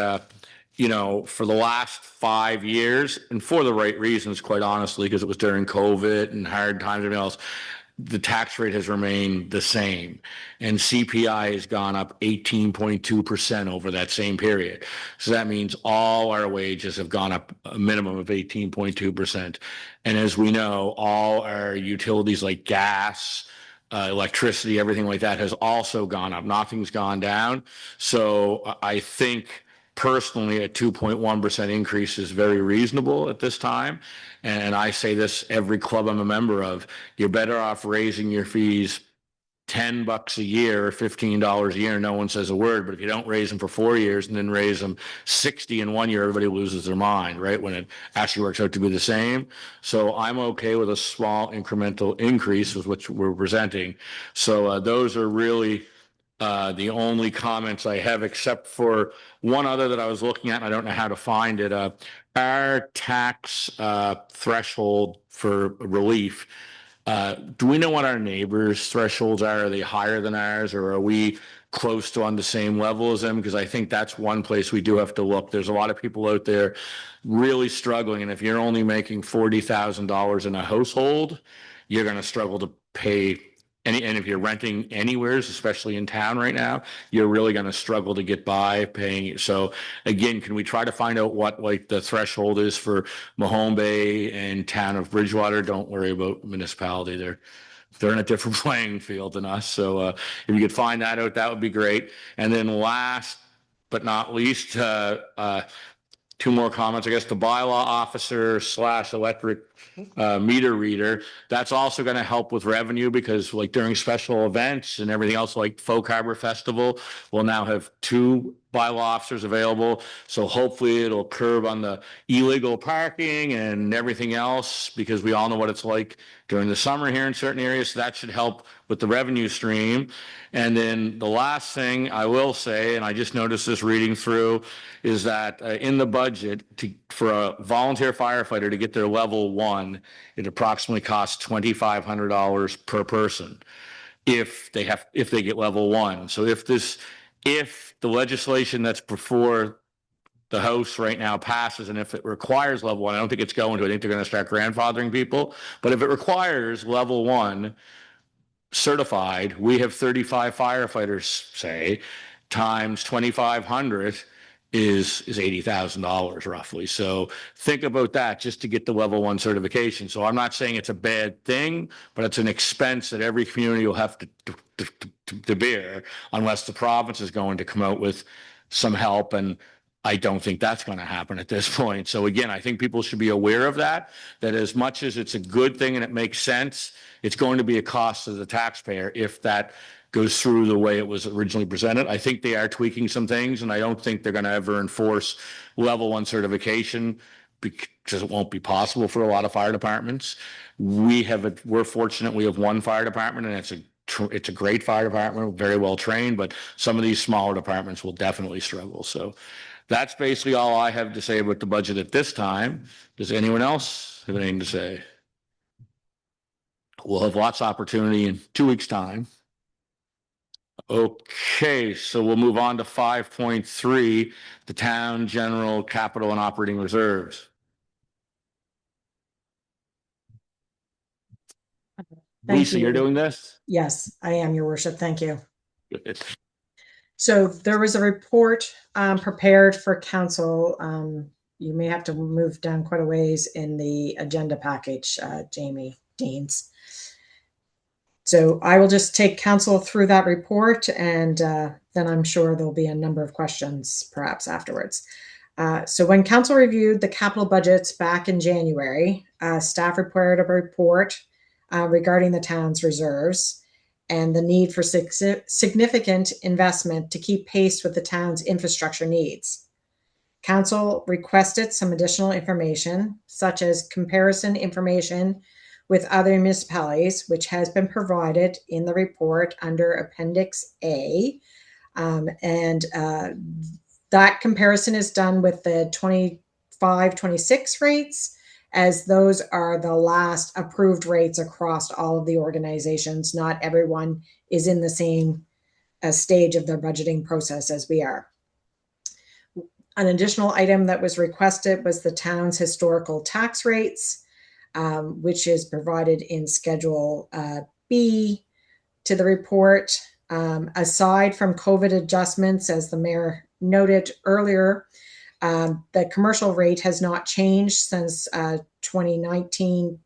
for the last 5 years, and for the right reasons, quite honestly, because it was during COVID and hard times and everything else, the tax rate has remained the same, and CPI has gone up 18.2% over that same period. So that means all our wages have gone up a minimum of 18.2%. And as we know, all our utilities like gas, electricity, everything like that has also gone up. Nothing's gone down. So I think personally, a 2.1% increase is very reasonable at this time. And I say this, every club I'm a member of, you're better off raising your fees $10 a year or $15 a year. No one says a word, but if you don't raise them for 4 years and then raise them 60 in 1 year, everybody loses their mind, right? When it actually works out to be the same. So I'm okay with a small incremental increase, with which we're presenting. So those are really the only comments I have, except for one other that I was looking at, and I don't know how to find it. Our tax threshold for relief Do we know what our neighbors' thresholds are? Are they higher than ours, or are we close to on the same level as them? Because I think that's one place we do have to look. There's a lot of people out there really struggling, and if you're only making $40,000 in a household, you're going to struggle to pay any. And if you're renting anywheres, especially in town right now, you're really going to struggle to get by paying it. So again, can we try to find out what like the threshold is for Mahone Bay and town of Bridgewater? Don't worry about municipality. They're in a different playing field than us. So if you could find that out, that would be great. And then last but not least, two more comments. I guess the bylaw officer / electric meter reader, that's also going to help with revenue, because like during special events and everything else, like Folk Harbor Festival, we'll now have 2 bylaw officers available. So hopefully it'll curb on the illegal parking and everything else, because we all know what it's like during the summer here in certain areas. So that should help with the revenue stream. And then the last thing I will say, and I just noticed this reading through, is that in the budget for a volunteer firefighter to get their level 1, it approximately costs $2,500 per person if they get level 1. So if the legislation that's before the House right now passes, and if it requires level 1, I don't think it's going to. I think they're going to start grandfathering people. But if it requires level 1 certified, we have 35 firefighters, say, times 2,500 is $80,000 roughly. So think about that just to get the level 1 certification. So I'm not saying it's a bad thing, but it's an expense that every community will have to bear, unless the province is going to come out with some help. And I don't think that's going to happen at this point. So again, I think people should be aware of that as much as it's a good thing and it makes sense, it's going to be a cost to the taxpayer if that goes through the way it was originally presented. I think they are tweaking some things, and I don't think they're going to ever enforce level 1 certification, because it won't be possible for a lot of fire departments. We're fortunate we have one fire department, and it's a great fire department, very well trained, but some of these smaller departments will definitely struggle. So that's basically all I have to say about the budget at this time. Does anyone else have anything to say? We'll have lots of opportunity in 2 weeks' time. Okay, so we'll move on to 5.3, the town general capital and operating reserves. Thank Lisa, you. you're doing this? Yes, I am, Your Worship. Thank you. Good. So there was a report prepared for council. You may have to move down quite a ways in the agenda package, Jamie Deans. So I will just take council through that report, and then I'm sure there'll be a number of questions perhaps afterwards. So when council reviewed the capital budgets back in January, staff prepared a report regarding the town's reserves and the need for significant investment to keep pace with the town's infrastructure needs. Council requested some additional information, such as comparison information with other municipalities, which has been provided in the report under Appendix A. That comparison is done with the 25-26 rates, as those are the last approved rates across all of the organizations. Not everyone is in the same stage of their budgeting process as we are. An additional item that was requested was the town's historical tax rates, which is provided in Schedule B to the report. Aside from COVID adjustments, as the mayor noted earlier, the commercial rate has not changed since 2019-20,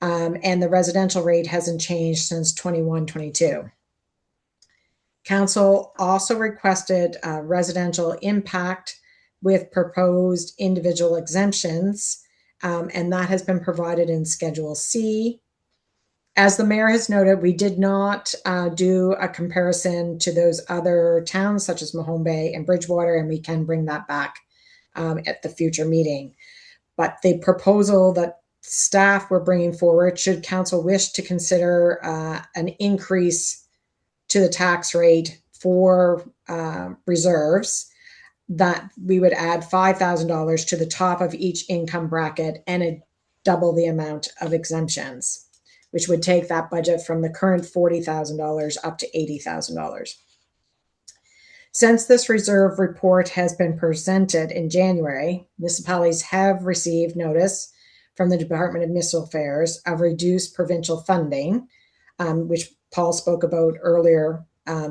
and the residential rate hasn't changed since 21-22. Council also requested residential impact with proposed individual exemptions, and that has been provided in Schedule C. As the mayor has noted, we did not do a comparison to those other towns such as Mahone Bay and Bridgewater, and we can bring that back at the future meeting. But the proposal that staff were bringing forward, should council wish to consider an increase to the tax rate for reserves, that we would add $5,000 to the top of each income bracket and double the amount of exemptions, which would take that budget from the current $40,000 up to $80,000. Since this reserve report has been presented in January, municipalities have received notice from the Department of Municipal Affairs of reduced provincial funding, which Paul spoke about earlier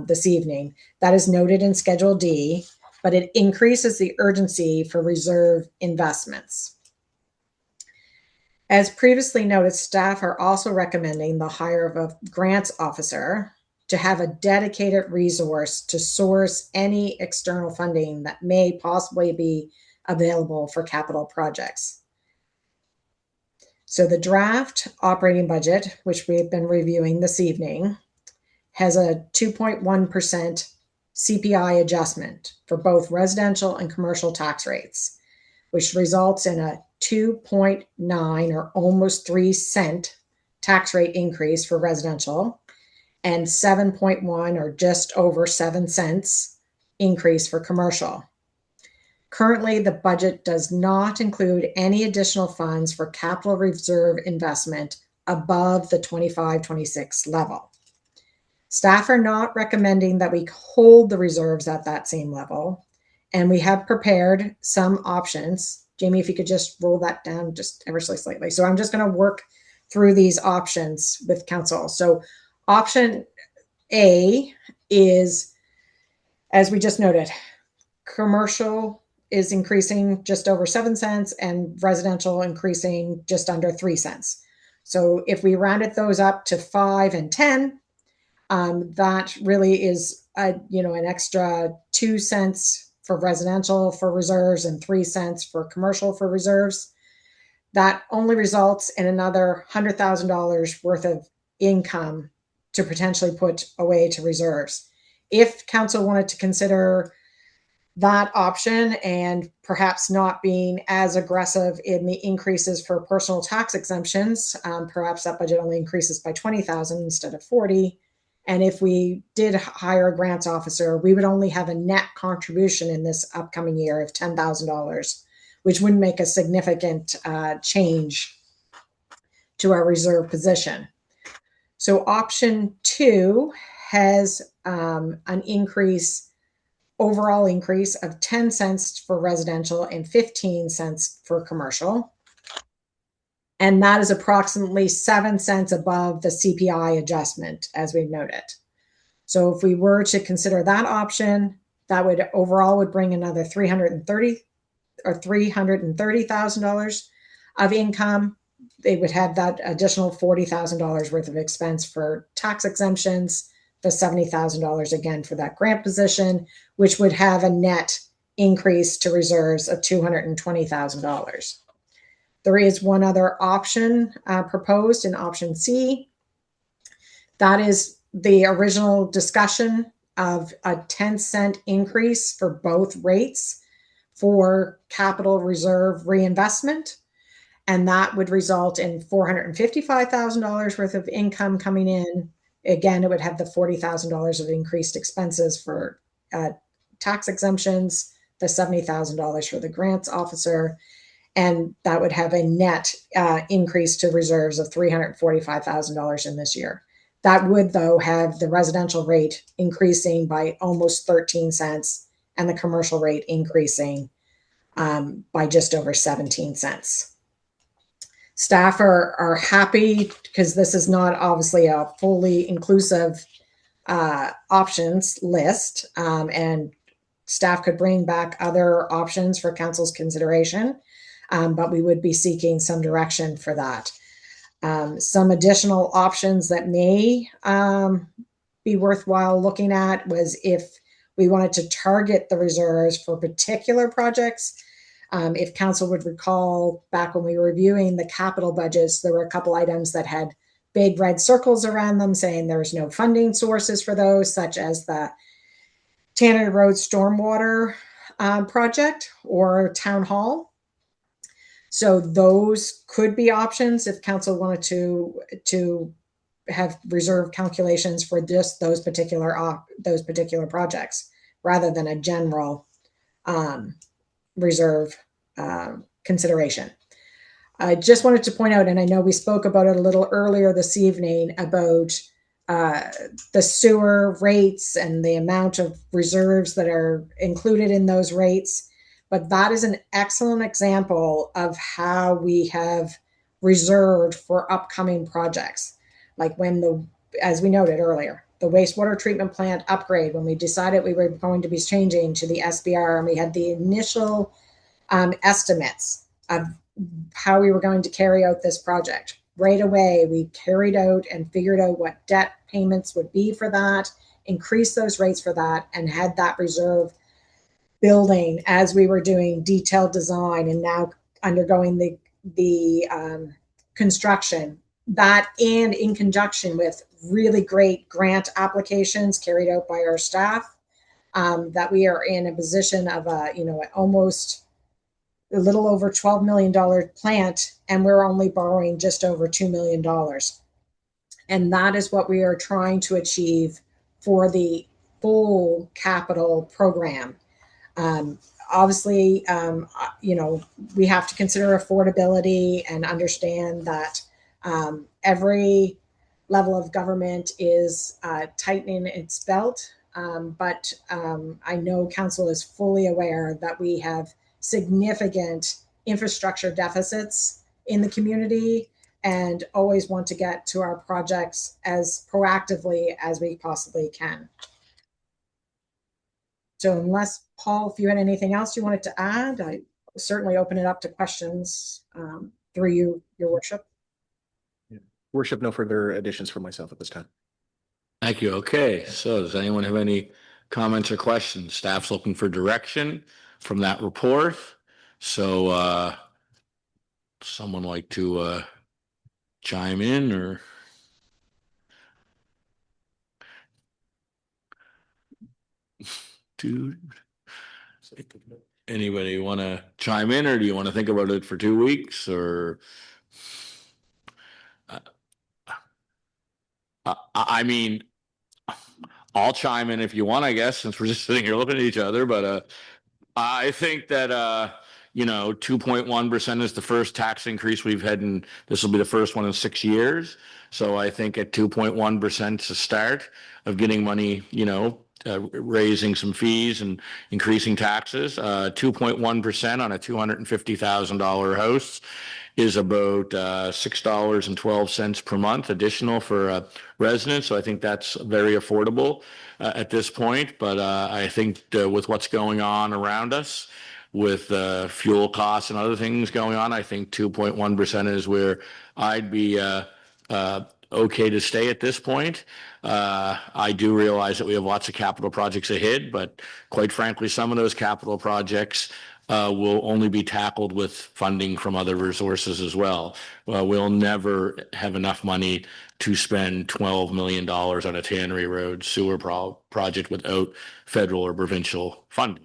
this evening. That is noted in Schedule D, but it increases the urgency for reserve investments. As previously noted, staff are also recommending the hire of a grants officer to have a dedicated resource to source any external funding that may possibly be available for capital projects. So the draft operating budget, which we've been reviewing this evening, has a 2.1% CPI adjustment for both residential and commercial tax rates, which results in a 2.9 or almost 3-cent tax rate increase for residential and 7.1 or just over 7 cents increase for commercial. Currently, the budget does not include any additional funds for capital reserve investment above the 25-26 level. Staff are not recommending that we hold the reserves at that same level, and we have prepared some options. Jamie, if you could just roll that down just ever so slightly. So I'm just going to work through these options with council. So option A is, as we just noted, commercial is increasing just over 7 cents and residential increasing just under 3 cents. So if we rounded those up to 5 and 10, that really is an extra 2 cents for residential for reserves and 3 cents for commercial for reserves. That only results in another $100,000 worth of income to potentially put away to reserves. If council wanted to consider that option and perhaps not being as aggressive in the increases for personal tax exemptions, perhaps that budget only increases by 20,000 instead of 40. And if we did hire a grants officer, we would only have a net contribution in this upcoming year of $10,000, which wouldn't make a significant change to our reserve position. So option 2 has an overall increase of 10 cents for residential and 15 cents for commercial. And that is approximately 7 cents above the CPI adjustment, as we've noted. So if we were to consider that option, that would overall bring another $330,000 of income. They would have that additional $40,000 worth of expense for tax exemptions, the $70,000 again for that grant position, which would have a net increase to reserves of $220,000. There is one other option proposed in option C. That is the original discussion of a 10-cent increase for both rates for capital reserve reinvestment. And that would result in $455,000 worth of income coming in. Again, it would have the $40,000 of increased expenses for tax exemptions, the $70,000 for the grants officer, and that would have a net increase to reserves of $345,000 in this year. That would, though, have the residential rate increasing by almost 13 cents and the commercial rate increasing by just over 17 cents. Staff are happy because this is not obviously a fully inclusive options list, and staff could bring back other options for council's consideration, but we would be seeking some direction for that. Some additional options that may be worthwhile looking at was if we wanted to target the reserves for particular projects. If council would recall, back when we were reviewing the capital budgets, there were a couple items that had big red circles around them saying there's no funding sources for those, such as the Tanner Road Stormwater project or Town Hall. So those could be options if council wanted to have reserve calculations for just those particular projects, rather than a general reserve consideration. I just wanted to point out, and I know we spoke about it a little earlier this evening, about the sewer rates and the amount of reserves that are included in those rates. But that is an excellent example of how we have reserved for upcoming projects. Like as we noted earlier, the wastewater treatment plant upgrade, when we decided we were going to be changing to the SBR, and we had the initial estimates of how we were going to carry out this project. Right away, we carried out and figured out what debt payments would be for that, increased those rates for that, and had that reserve building as we were doing detailed design and now undergoing the construction. That, and in conjunction with really great grant applications carried out by our staff, that we are in a position of almost a little over $12 million plant, and we're only borrowing just over $2 million. And that is what we are trying to achieve for the full capital program. Obviously, we have to consider affordability and understand that every level of government is tightening its belt. But I know council is fully aware that we have significant infrastructure deficits in the community and always want to get to our projects as proactively as we possibly can. So unless, Paul, if you had anything else you wanted to add, I certainly open it up to questions through you, your worship. Yeah. Worship, no further additions for myself at this time. Thank you. Okay, so does anyone have any comments or questions? Staff's looking for direction from that report. So someone like to chime in, or do anybody want to chime in, or do you want to think about it for 2 weeks, or I mean, I'll chime in if you want, I guess, since we're just sitting here looking at each other. But I think that 2.1% is the first tax increase we've had, and this will be the first one in 6 years. So I think at 2.1% is a start of getting money, raising some fees and increasing taxes. 2.1% on a $250,000 house is about $6.12 per month additional for residents. So I think that's very affordable at this point. But I think with what's going on around us, with fuel costs and other things going on, I think 2.1% is where I'd be okay to stay at this point. I do realize that we have lots of capital projects ahead, but quite frankly, some of those capital projects will only be tackled with funding from other resources as well. We'll never have enough money to spend $12 million on a Tannery Road sewer project without federal or provincial funding.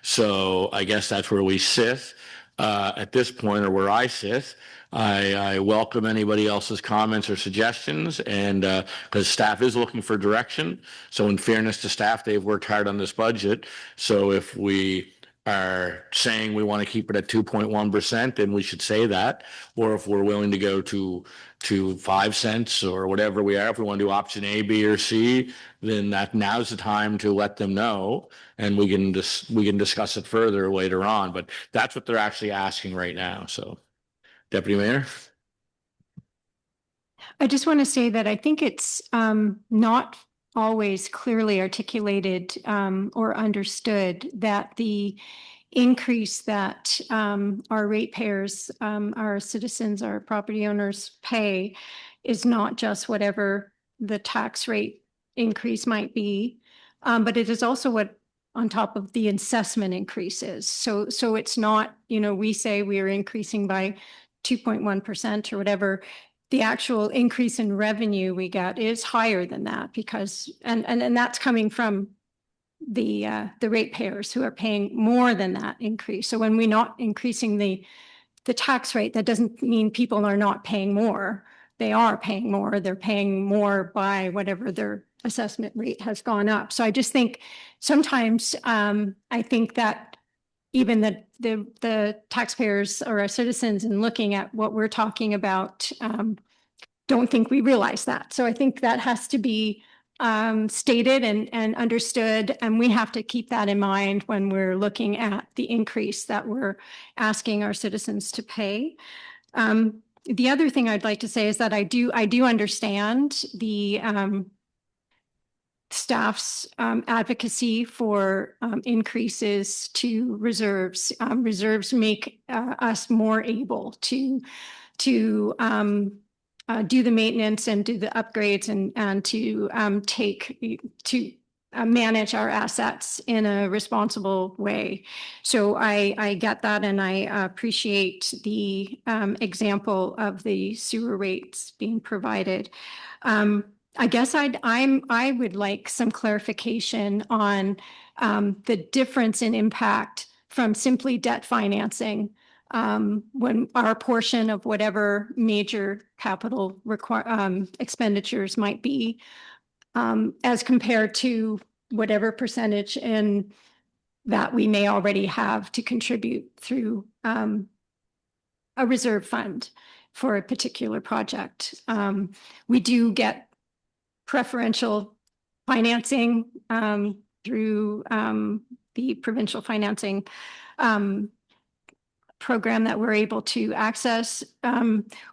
So I guess that's where we sit at this point, or where I sit. I welcome anybody else's comments or suggestions, and because staff is looking for direction. So in fairness to staff, they've worked hard on this budget. So if we are saying we want to keep it at 2.1%, then we should say that. Or if we're willing to go to 5 cents or whatever we are, if we want to do option A, B, or C, then now's the time to let them know, and we can discuss it further later on. But that's what they're actually asking right now. So, Deputy Mayor. I just want to say that I think it's not always clearly articulated or understood that the increase that our ratepayers, our citizens, our property owners pay is not just whatever the tax rate increase might be, but it is also what on top of the assessment increases. So it's not, we say we are increasing by 2.1% or whatever. The actual increase in revenue we get is higher than that, because and that's coming from the ratepayers who are paying more than that increase. So when we're not increasing the tax rate, that doesn't mean people are not paying more. They are paying more. They're paying more by whatever their assessment rate has gone up. So I just think sometimes I think that even the taxpayers or our citizens in looking at what we're talking about, don't think we realize that. So I think that has to be stated and understood, and we have to keep that in mind when we're looking at the increase that we're asking our citizens to pay. The other thing I'd like to say is that I do understand the staff's advocacy for increases to reserves. Reserves make us more able to do the maintenance and do the upgrades and to manage our assets in a responsible way. So I get that, and I appreciate the example of the sewer rates being provided. I guess I would like some clarification on the difference in impact from simply debt financing when our portion of whatever major capital expenditures might be, as compared to whatever percentage in that we may already have to contribute through a reserve fund for a particular project. We do get preferential financing through the provincial financing program that we're able to access.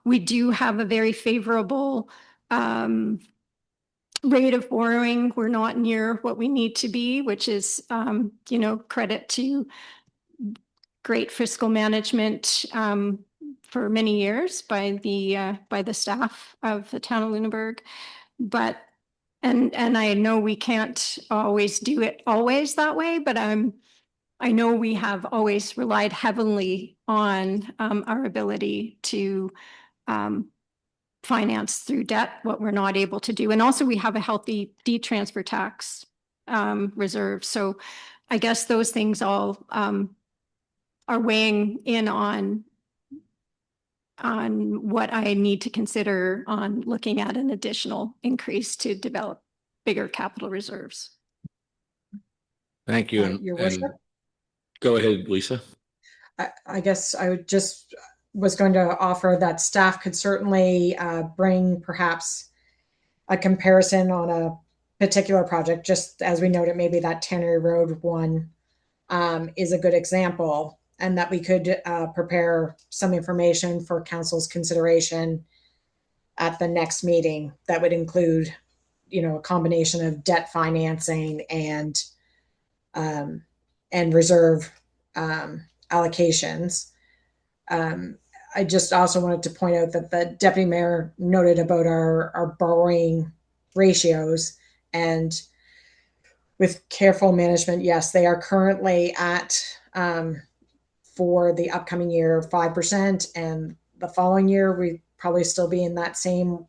We do have a very favorable rate of borrowing. We're not near what we need to be, which is, credit to great fiscal management for many years by the staff of the town of Lunenburg. But and I know we can't always do it always that way, but I know we have always relied heavily on our ability to finance through debt what we're not able to do. And also we have a healthy de-transfer tax reserve. So I guess those things all are weighing in on what I need to consider on looking at an additional increase to develop bigger capital reserves. Thank you. Your worship. Go ahead, Lisa. I guess I was going to offer that staff could certainly bring perhaps a comparison on a particular project, just as we noted, maybe that Tannery Road one is a good example, and that we could prepare some information for council's consideration at the next meeting that would include, a combination of debt financing and reserve allocations. I just also wanted to point out that the deputy mayor noted about our borrowing ratios, and with careful management, yes, they are currently at for the upcoming year 5%, and the following year we probably still be in that same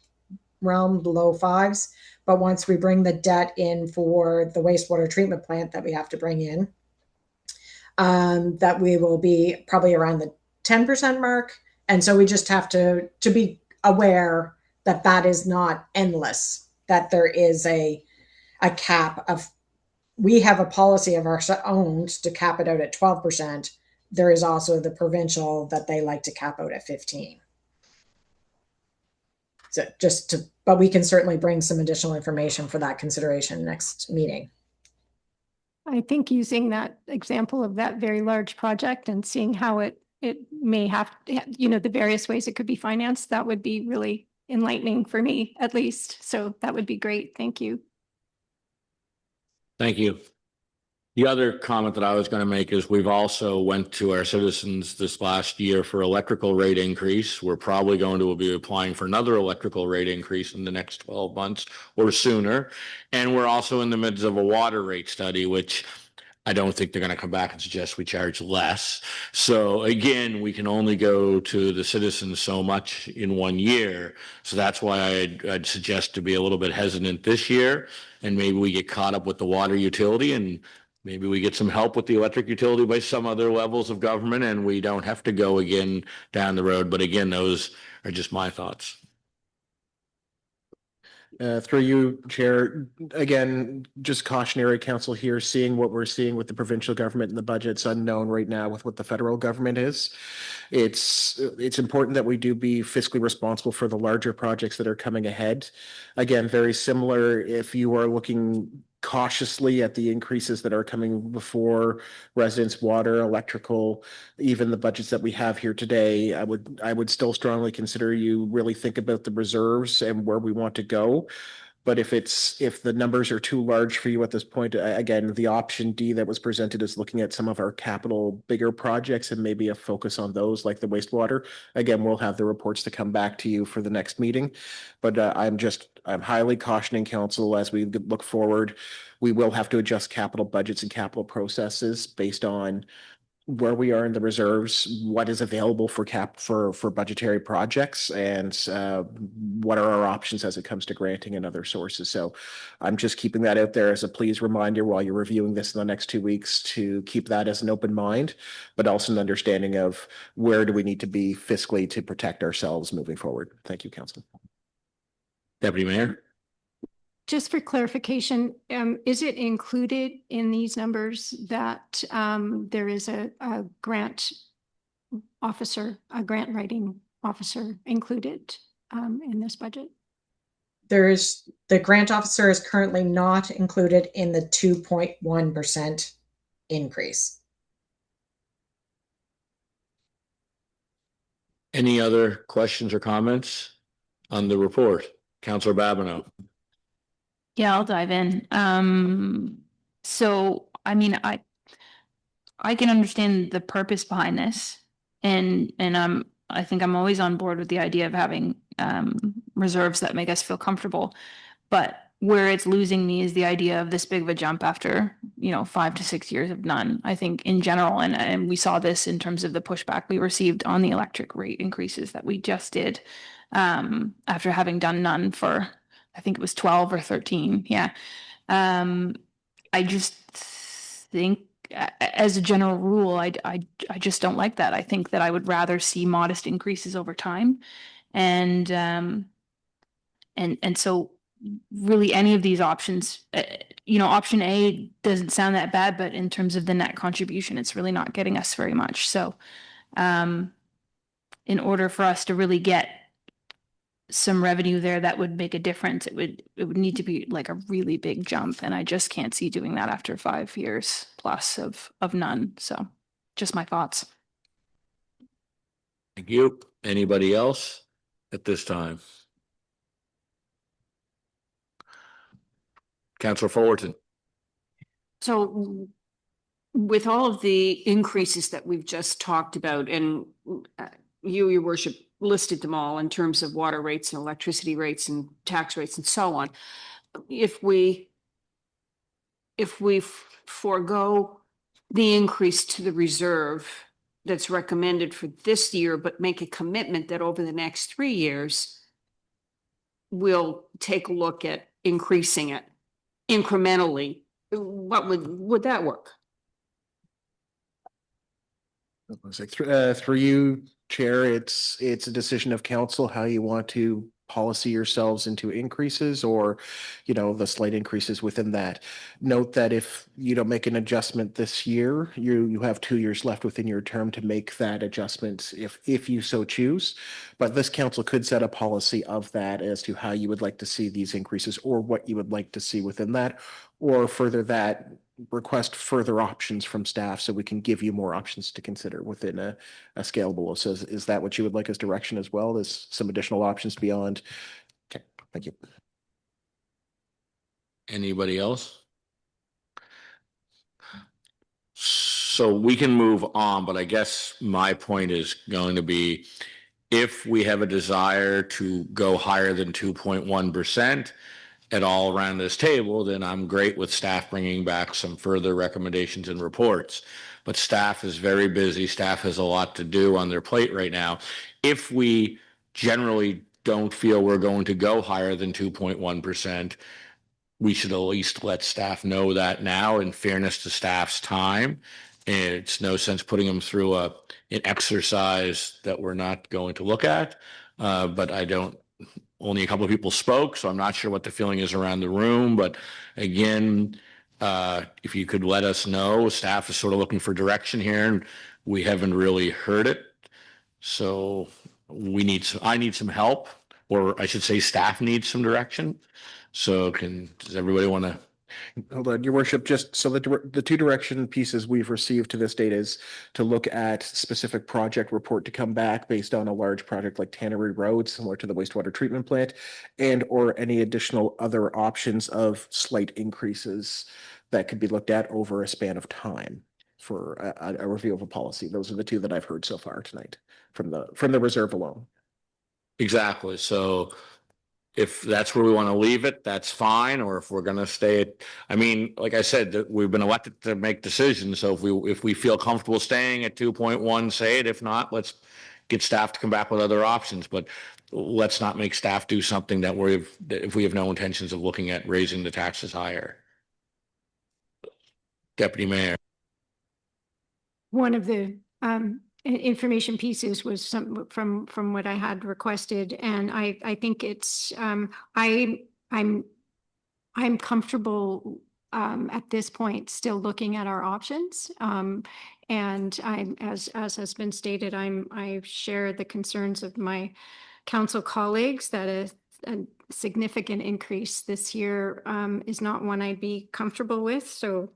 realm, below 5s. But once we bring the debt in for the wastewater treatment plant that we have to bring in, that we will be probably around the 10% mark. And so we just have to be aware that that is not endless, that there is a cap of, we have a policy of our own to cap it out at 12%. There is also the provincial that they like to cap out at 15. So but we can certainly bring some additional information for that consideration next meeting. I think using that example of that very large project and seeing how it may have, the various ways it could be financed, that would be really enlightening for me, at least. So that would be great. Thank you. Thank you. The other comment that I was going to make is we've also went to our citizens this last year for electrical rate increase. We're probably going to be applying for another electrical rate increase in the next 12 months or sooner. And we're also in the midst of a water rate study, which I don't think they're going to come back and suggest we charge less. So again, we can only go to the citizens so much in 1 year. So that's why I'd suggest to be a little bit hesitant this year, and maybe we get caught up with the water utility, and maybe we get some help with the electric utility by some other levels of government, and we don't have to go again down the road. But again, those are just my thoughts. Through you, Chair. Again, just cautionary council here, seeing what we're seeing with the provincial government and the budget's unknown right now with what the federal government is. It's important that we do be fiscally responsible for the larger projects that are coming ahead. Again, very similar if you are looking cautiously at the increases that are coming before residents, water, electrical, even the budgets that we have here today. I would still strongly consider you really think about the reserves and where we want to go. But if the numbers are too large for you at this point, again, the option D that was presented is looking at some of our capital bigger projects and maybe a focus on those like the wastewater. Again, we'll have the reports to come back to you for the next meeting. But I'm highly cautioning council as we look forward. We will have to adjust capital budgets and capital processes based on where we are in the reserves, what is available for budgetary projects, and what are our options as it comes to granting and other sources. So I'm just keeping that out there as a please reminder while you're reviewing this in the next 2 weeks to keep that as an open mind, but also an understanding of where do we need to be fiscally to protect ourselves moving forward. Thank you, Council. Deputy Mayor. Just for clarification, is it included in these numbers that there is a grant officer, a grant writing officer included in this budget? The grant officer is currently not included in the 2.1% increase. Any other questions or comments on the report? Councillor Babineau. Yeah, I'll dive in. So, I mean, I can understand the purpose behind this, and I think I'm always on board with the idea of having reserves that make us feel comfortable. But where it's losing me is the idea of this big of a jump after 5 to 6 years of none. I think in general, and we saw this in terms of the pushback we received on the electric rate increases that we just did after having done none for, I think it was 12 or 13. Yeah. I just think as a general rule, I just don't like that. I think that I would rather see modest increases over time. And so really any of these options, option A doesn't sound that bad, but in terms of the net contribution, it's really not getting us very much. So in order for us to really get some revenue there that would make a difference, it would need to be like a really big jump, and I just can't see doing that after 5 years plus of none. So just my thoughts. Thank you. Anybody else at this time? Councillor Fullerton. So with all of the increases that we've just talked about, and your worship listed them all in terms of water rates and electricity rates and tax rates and so on. If we forego the increase to the reserve that's recommended for this year, but make a commitment that over the next 3 years, we'll take a look at increasing it incrementally, what would that work? Looks like through you, Chair, it's a decision of council how you want to policy yourselves into increases or, the slight increases within that. Note that if you don't make an adjustment this year, you have 2 years left within your term to make that adjustment if you so choose. But this council could set a policy of that as to how you would like to see these increases or what you would like to see within that, or further that request further options from staff so we can give you more options to consider within a scalable. So is that what you would like as direction as well as some additional options beyond? Okay, thank you. Anybody else? So we can move on, but I guess my point is going to be if we have a desire to go higher than 2.1%, at all around this table, then I'm great with staff bringing back some further recommendations and reports. But staff is very busy. Staff has a lot to do on their plate right now. If we generally don't feel we're going to go higher than 2.1%, we should at least let staff know that now, in fairness to staff's time. And it's no sense putting them through an exercise that we're not going to look at. But I don't only a couple of people spoke, so I'm not sure what the feeling is around the room. But again, if you could let us know, staff is sort of looking for direction here, and we haven't really heard it. So I need some help, or I should say staff needs some direction. So does everybody want to? Hold on, Your Worship, just so the two direction pieces we've received to this date is to look at specific project report to come back based on a large project like Tannery Road, similar to the wastewater treatment plant, and or any additional other options of slight increases that could be looked at over a span of time for a review of a policy. Those are the two that I've heard so far tonight from the reserve alone. Exactly. So if that's where we want to leave it, that's fine. Or if we're going to stay at, I mean, like I said, we've been elected to make decisions. So if we feel comfortable staying at 2.1, say it. If not, let's get staff to come back with other options. But let's not make staff do something that if we have no intentions of looking at raising the taxes higher. Deputy Mayor. One of the information pieces was from what I had requested, and I think it's I'm comfortable at this point still looking at our options. And I'm as has been stated, I share the concerns of my council colleagues that a significant increase this year is not one I'd be comfortable with. So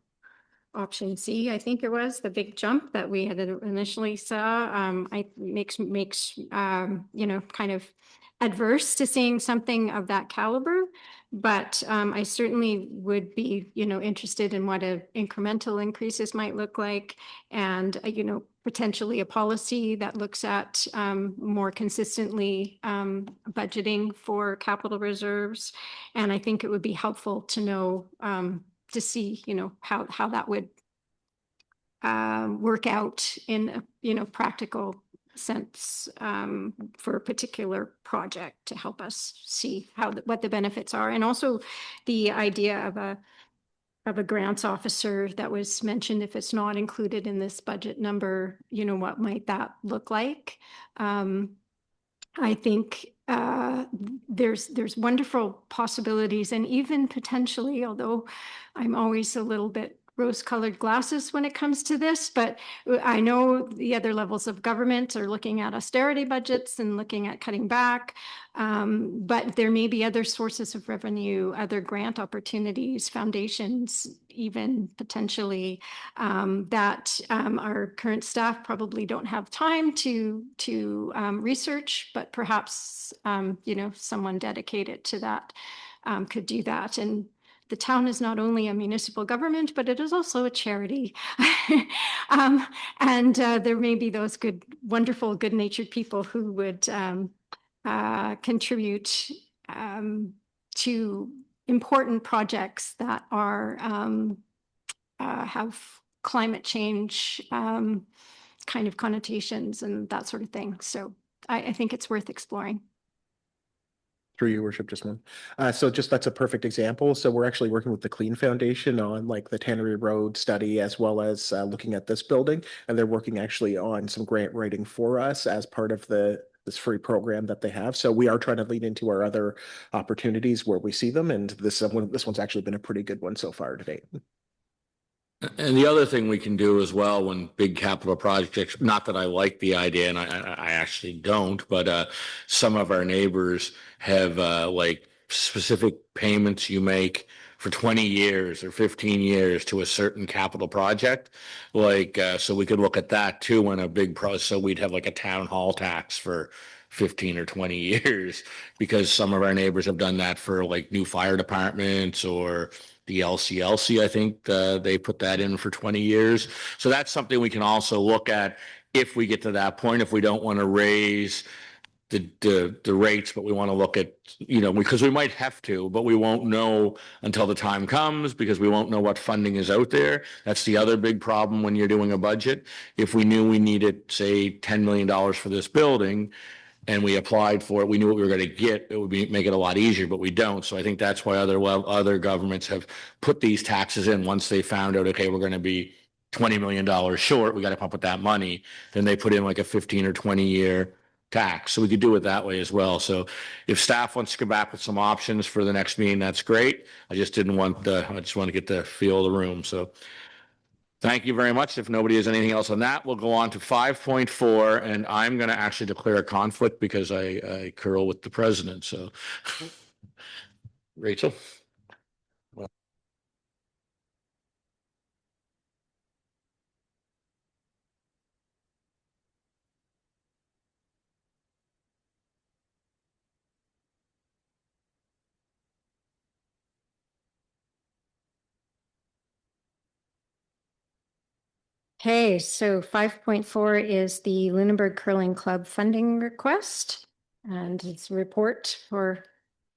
option C, I think it was the big jump that we had initially saw. I makes kind of adverse to seeing something of that caliber, but I certainly would be interested in what incremental increases might look like, and potentially a policy that looks at more consistently budgeting for capital reserves. And I think it would be helpful to know to see, how that would work out in a practical sense for a particular project to help us see what the benefits are, and also the idea of a grants officer that was mentioned. If it's not included in this budget number, what might that look like? I think there's wonderful possibilities, and even potentially, although I'm always a little bit rose-colored glasses when it comes to this, but I know the other levels of government are looking at austerity budgets and looking at cutting back, but there may be other sources of revenue, other grant opportunities, foundations, even potentially that our current staff probably don't have time to research, but perhaps someone dedicated to that could do that. And the town is not only a municipal government, but it is also a charity. And there may be those wonderful, good-natured people who would contribute to important projects that are have climate change kind of connotations and that sort of thing. So I think it's worth exploring. Through Your Worship, just one. So that's a perfect example. So we're actually working with the Clean Foundation on like the Tannery Road study, as well as looking at this building. And they're working actually on some grant writing for us as part of this free program that they have. So we are trying to lead into our other opportunities where we see them. And this one's actually been a pretty good one so far to date. And the other thing we can do as well when big capital projects, not that I like the idea, and I actually don't, but some of our neighbors have like specific payments you make for 20 years or 15 years to a certain capital project. Like, so we could look at that too when a big so we'd have like a town hall tax for 15 or 20 years, because some of our neighbors have done that for like new fire departments, or the LCLC, I think they put that in for 20 years. So that's something we can also look at if we get to that point, if we don't want to raise the rates, but we want to look at, because we might have to, but we won't know until the time comes, because we won't know what funding is out there. That's the other big problem when you're doing a budget. If we knew we needed, say, $10 million for this building, and we applied for it, we knew what we were going to get, it would make it a lot easier, but we don't. So I think that's why other governments have put these taxes in. Once they found out, okay, we're going to be $20 million short, we got to pump up that money. Then they put in like a 15 or 20 year tax. So we could do it that way as well. So if staff wants to come back with some options for the next meeting, that's great. I just want to get the feel of the room. So thank you very much. If nobody has anything else on that, we'll go on to 5.4, and I'm going to actually declare a conflict because I curl with the president. So Rachel. Okay, so 5.4 is the Lunenburg Curling Club funding request, and it's a report for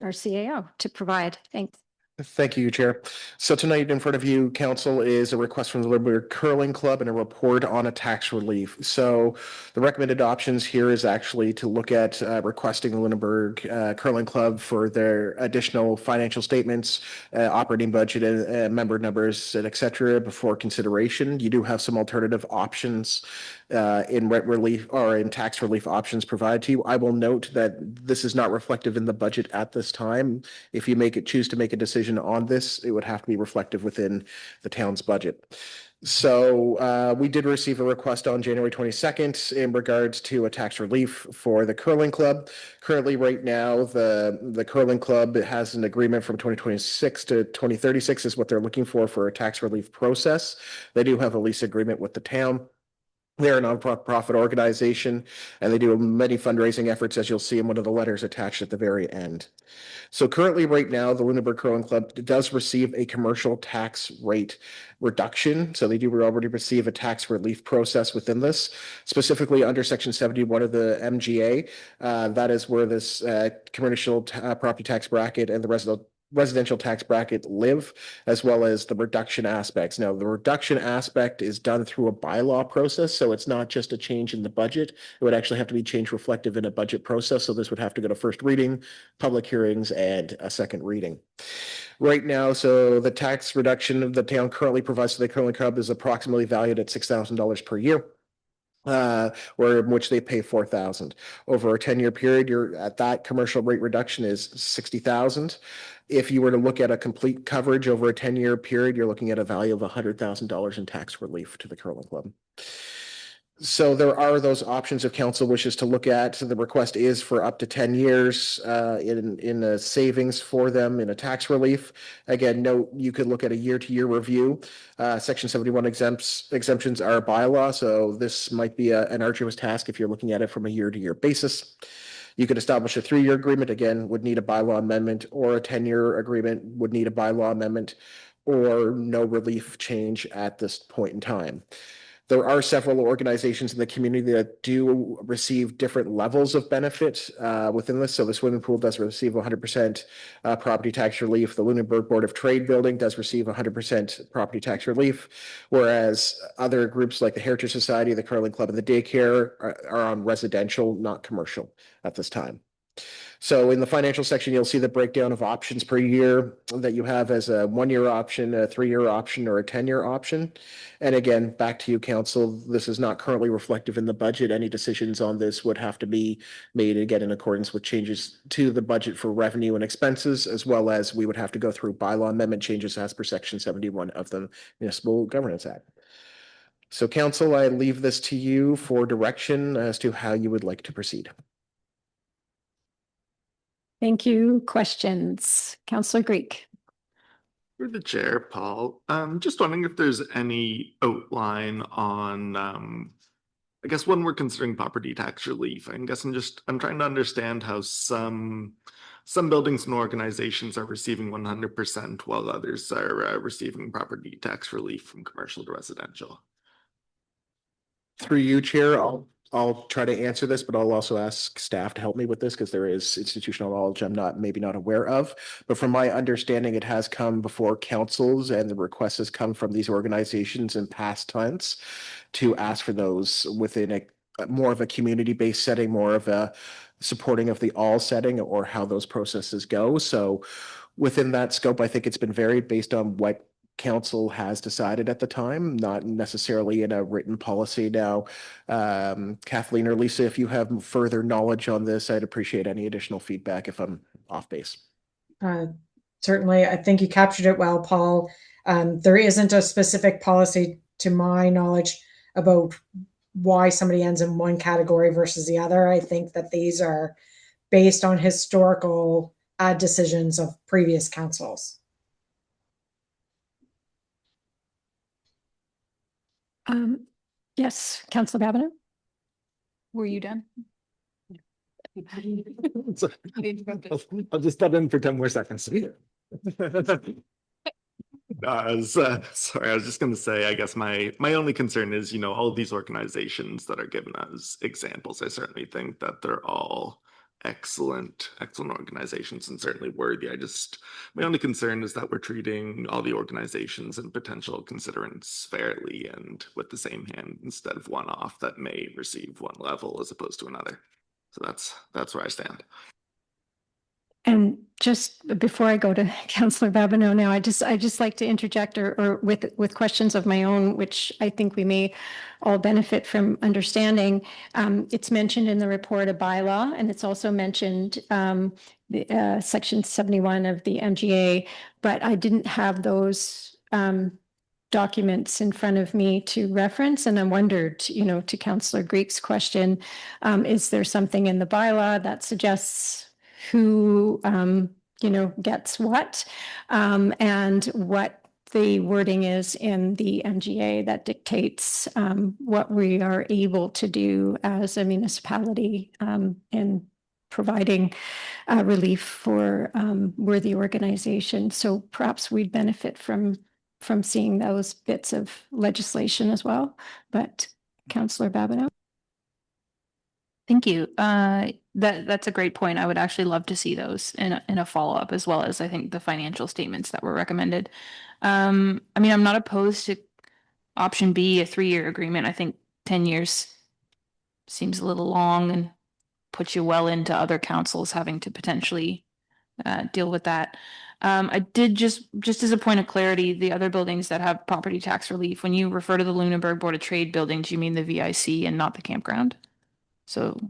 our CAO to provide. Thanks. Thank you, Chair. So tonight in front of you, Council, is a request from the Lunenburg Curling Club and a report on a tax relief. So the recommended options here is actually to look at requesting the Lunenburg Curling Club for their additional financial statements, operating budget, member numbers, and et cetera, before consideration. You do have some alternative options in rent relief or in tax relief options provided to you. I will note that this is not reflective in the budget at this time. If you choose to make a decision on this, it would have to be reflective within the town's budget. So we did receive a request on January 22nd in regards to a tax relief for the curling club. Currently, right now, the curling club has an agreement from 2026 to 2036 is what they're looking for a tax relief process. They do have a lease agreement with the town. They're a nonprofit organization, and they do many fundraising efforts, as you'll see in one of the letters attached at the very end. So currently, right now, the Lunenburg Curling Club does receive a commercial tax rate reduction. So they do already receive a tax relief process within this, specifically under Section 71 of the MGA. That is where this commercial property tax bracket and the residential tax bracket live, as well as the reduction aspects. Now, the reduction aspect is done through a bylaw process, so it's not just a change in the budget. It would actually have to be change reflective in a budget process. So this would have to go to first reading, public hearings, and a second reading. Right now, so the tax reduction the town currently provides to the curling club is approximately valued at $6,000 per year. Or in which they pay $4,000 over a 10-year period. You're at that commercial rate reduction is $60,000. If you were to look at a complete coverage over a 10-year period, you're looking at a value of $100,000 in tax relief to the curling club. So there are those options if council wishes to look at. So the request is for up to 10 years in a savings for them in a tax relief. Again, note you could look at a year-to-year review. Section 71 exemptions are a bylaw, so this might be an arduous task if you're looking at it from a year-to-year basis. You could establish a 3-year agreement, again, would need a bylaw amendment, or a 10-year agreement would need a bylaw amendment, or no relief change at this point in time. There are several organizations in the community that do receive different levels of benefit within this. So the swimming pool does receive 100% property tax relief. The Lunenburg Board of Trade building does receive 100% property tax relief, whereas other groups like the Heritage Society, the Curling Club, and the daycare are on residential, not commercial at this time. So in the financial section, you'll see the breakdown of options per year that you have as a 1-year option, a 3-year option, or a 10-year option. And again, back to you, council, this is not currently reflective in the budget. Any decisions on this would have to be made again in accordance with changes to the budget for revenue and expenses, as well as we would have to go through bylaw amendment changes as per Section 71 of the Municipal Governance Act. So council, I leave this to you for direction as to how you would like to proceed. Thank you. Questions? Councillor Greek. Through the chair, Paul, just wondering if there's any outline on, I guess when we're considering property tax relief, I guess I'm trying to understand how some buildings and organizations are receiving 100% while others are receiving property tax relief from commercial to residential. Through you, Chair, I'll try to answer this, but I'll also ask staff to help me with this because there is institutional knowledge I'm maybe not aware of. But from my understanding, it has come before councils and the request has come from these organizations in past times to ask for those within a more of a community-based setting, more of a supporting of the all setting, or how those processes go. So within that scope, I think it's been varied based on what council has decided at the time, not necessarily in a written policy. Now, Kathleen or Lisa, if you have further knowledge on this, I'd appreciate any additional feedback if I'm off base. Certainly, I think you captured it well, Paul. There isn't a specific policy, to my knowledge, about why somebody ends in one category versus the other. I think that these are based on historical decisions of previous councils. Yes, Councillor Babineau. Were you done? I'll just step in for 10 more seconds. Sorry, I was just going to say, I guess my only concern is, all of these organizations that are given as examples, I certainly think that they're all excellent organizations and certainly worthy. My only concern is that we're treating all the organizations and potential constituents fairly and with the same hand instead of one off that may receive one level as opposed to another. So that's where I stand. And just before I go to Councillor Babineau now, I just like to interject or with questions of my own, which I think we may all benefit from understanding. It's mentioned in the report a bylaw, and it's also mentioned section 71 of the MGA, but I didn't have those documents in front of me to reference. And I wondered, to Councillor Greek's question, is there something in the bylaw that suggests who, gets what, and what the wording is in the MGA that dictates what we are able to do as a municipality in providing relief for worthy organizations. So perhaps we'd benefit from seeing those bits of legislation as well. But Councillor Babineau. Thank you. That's a great point. I would actually love to see those in a follow-up, as well as I think the financial statements that were recommended. I'm not opposed to option B, a 3-year agreement. I think 10 years seems a little long and puts you well into other councils having to potentially deal with that. I did just as a point of clarity, the other buildings that have property tax relief, when you refer to the Lunenburg Board of Trade buildings, you mean the VIC and not the campground? So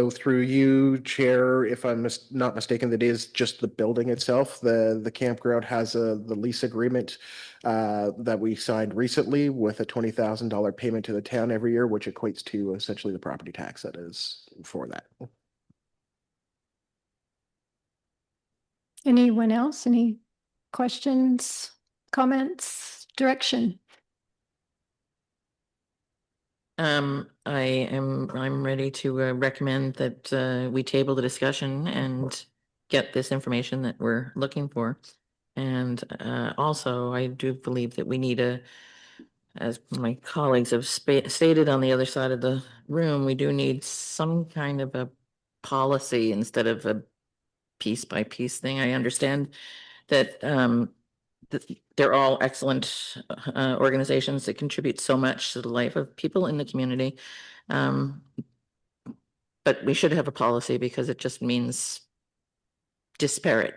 through you, Chair, if I'm not mistaken, that is just the building itself. The campground has the lease agreement that we signed recently with a $20,000 payment to the town every year, which equates to essentially the property tax that is for that. Anyone else? Any questions, comments, direction? I'm ready to recommend that we table the discussion and get this information that we're looking for. And also, I do believe that we need as my colleagues have stated on the other side of the room, we do need some kind of a policy instead of a piece by piece thing. I understand that they're all excellent organizations that contribute so much to the life of people in the community. But we should have a policy because it just means disparate.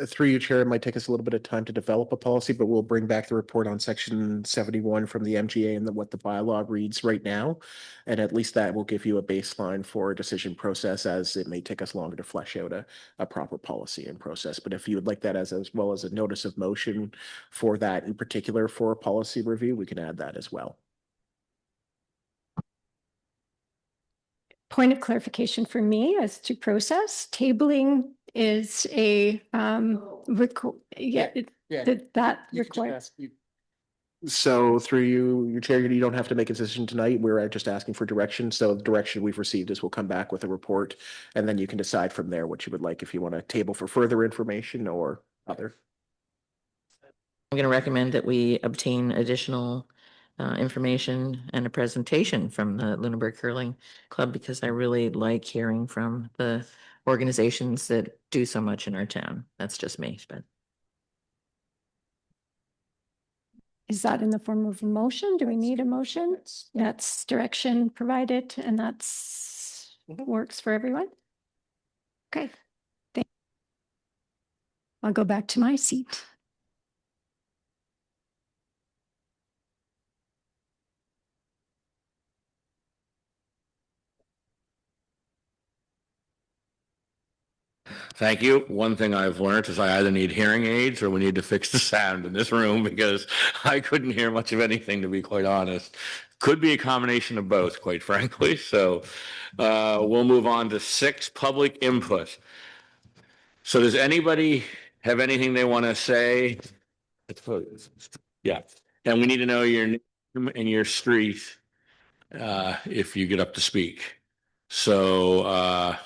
Through you, Chair, it might take us a little bit of time to develop a policy, but we'll bring back the report on section 71 from the MGA and what the bylaw reads right now. And at least that will give you a baseline for a decision process, as it may take us longer to flesh out a proper policy and process. But if you would like that as well as a notice of motion for that in particular for a policy review, we can add that as well. Point of clarification for me as to process, tabling is a that requires. So through you, your chair, you don't have to make a decision tonight. We're just asking for direction. So the direction we've received is we'll come back with a report, and then you can decide from there what you would like, if you want to table for further information or other. I'm going to recommend that we obtain additional information and a presentation from the Lunenburg Curling Club, because I really like hearing from the organizations that do so much in our town. That's just me, but. Is that in the form of a motion? Do we need a motion? That's direction provided, and that's works for everyone. Okay. I'll go back to my seat. Thank you. One thing I've learned is I either need hearing aids or we need to fix the sound in this room because I couldn't hear much of anything, to be quite honest. Could be a combination of both, quite frankly. So we'll move on to 6, public input. So does anybody have anything they want to say? Yeah. And we need to know your name and your street if you get up to speak. So,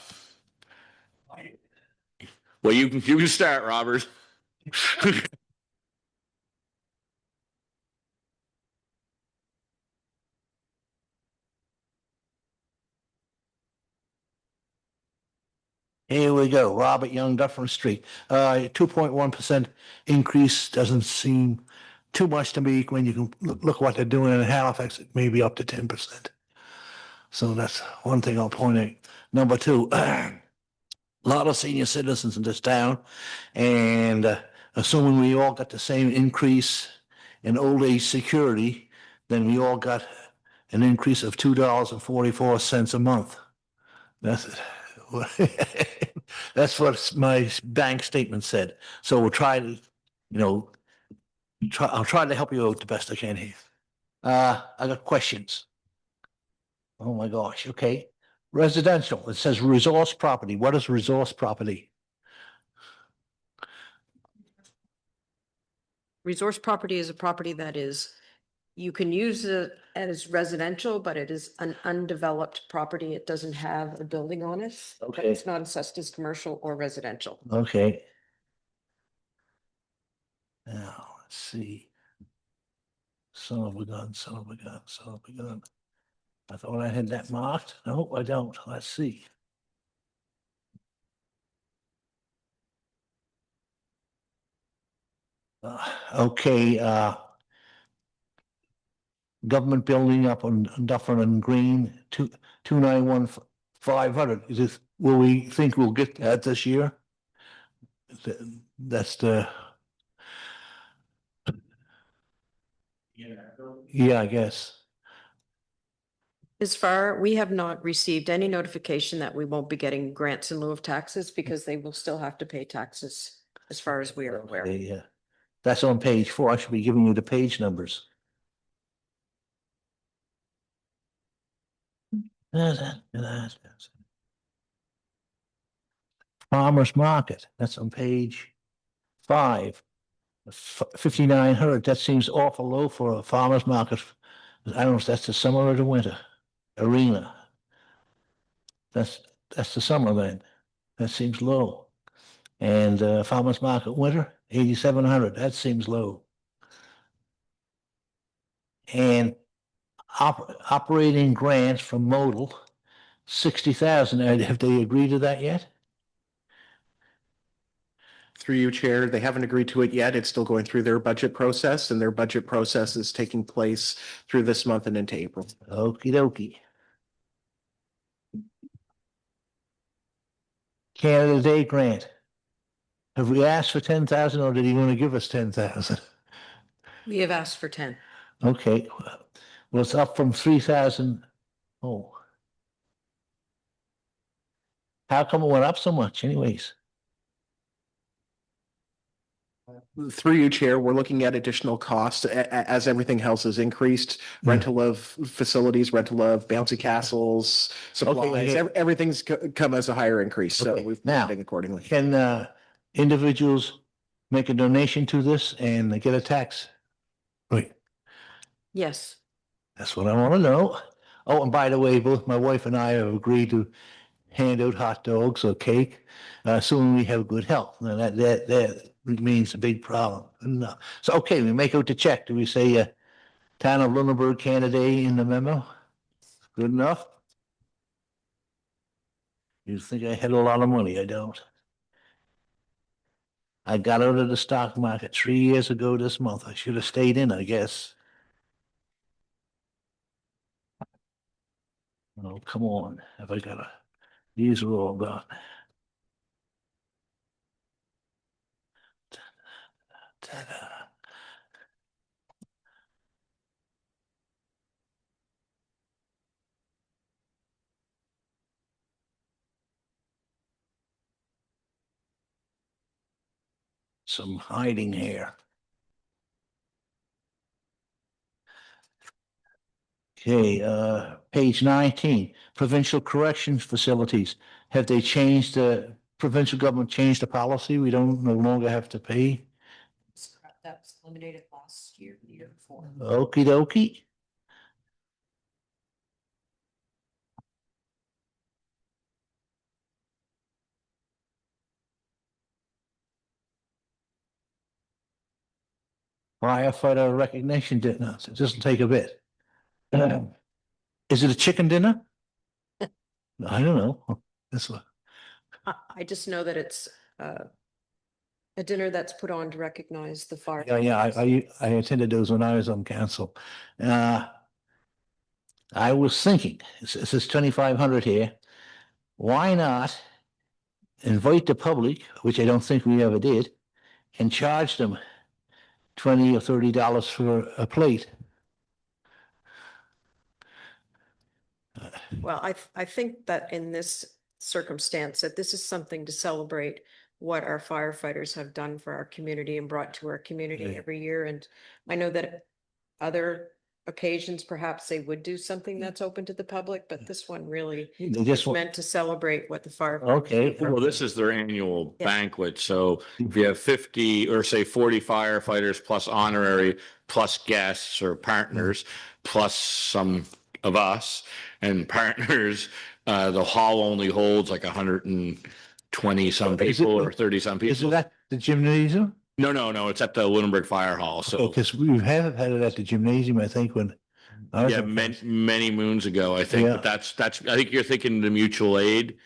well, you can start, Robert. Here we go, Robert Young, Dufferin Street. 2.1% increase doesn't seem too much to me when you can look what they're doing in Halifax, it may be up to 10%. So that's one thing I'll point out. Number 2, a lot of senior citizens in this town, and assuming we all got the same increase in old age security, then we all got an increase of $2.44 a month. That's that's what my bank statement said. So we'll try to, I'll try to help you out the best I can here. I got questions. Oh my gosh. Okay. Residential. It says resource property. What is resource property? Resource property is a property that is, you can use it as residential, but it is an undeveloped property. It doesn't have a building on it. Okay. It's not assessed as commercial or residential. Okay. Now, let's see. Son of a gun, son of a gun, son of a gun. I thought I had that marked. No, I don't. Let's see. Okay, government building up on Dufferin and Green, 291,500. Is this, will we think we'll get that this year? That's the. Yeah, I guess. We have not received any notification that we won't be getting grants in lieu of taxes because they will still have to pay taxes as far as we are aware. Okay, yeah. That's on page 4. I should be giving you the page numbers. Farmers Market, that's on page 5. 5,900, that seems awful low for a farmer's market. I don't know if that's the summer or the winter. Arena. That's the summer then. That seems low. And farmer's market winter, 8,700, that seems low. And operating grants from modal, 60,000. Have they agreed to that yet? Through you, Chair, they haven't agreed to it yet. It's still going through their budget process, and their budget process is taking place through this month and into April. Okie dokie. Canada Day grant. Have we asked for 10,000 or did he want to give us 10,000? We have asked for 10. Okay. Well, it's up from 3,000. Oh. How come it went up so much anyways? Through you, Chair, we're looking at additional costs as everything else has increased. Rental of facilities, rental of bouncy castles, supplies, Okay. everything's come as a higher increase. So Okay. we've Now, been accordingly. Can individuals make a donation to this and get a tax? Wait, Yes. that's what I want to know. Oh, and by the way, both my wife and I have agreed to hand out hot dogs or cake, assuming we have good health. Now that remains a big problem. No. So, okay, we make out the check. Do we say Town of Lunenburg candidate in the memo? Good enough? You think I had a lot of money? I don't. I got out of the stock market 3 years ago this month. I should have stayed in, I guess. Oh, come on. Have I got these are all done. Some hiding here. Okay, page 19, provincial corrections facilities. Have they changed provincial government changed the policy? We don't no longer have to pay? That was eliminated last year, the year before. Okey dokey. Firefighter recognition dinner. It doesn't take a bit. Is it a chicken dinner? I don't know. This one. I just know that it's a dinner that's put on to recognize the fire. Yeah, I attended those when I was on council. I was thinking, it says 2,500 here. Why not invite the public, which I don't think we ever did, and charge them $20 or $30 for a plate? Well, I think that in this circumstance, that this is something to celebrate what our firefighters have done for our community and brought to our community Yeah. every year. And I know that other occasions, perhaps they would do something that's open to the public, but this one really They just is want, meant to celebrate what the firefighters. okay. Well, this is their annual Yeah. banquet. So if you have 50 or say 40 firefighters plus honorary, plus guests or partners, plus some of us and partners, the hall only holds like 120 some Is it- people or 30 some Is it people. at the gymnasium? No, it's at the Lunenburg Fire Hall. So Because we have had it at the gymnasium, I think, when I was yeah, on council. many moons ago, I think. Yeah. But that's I think you're thinking the mutual aid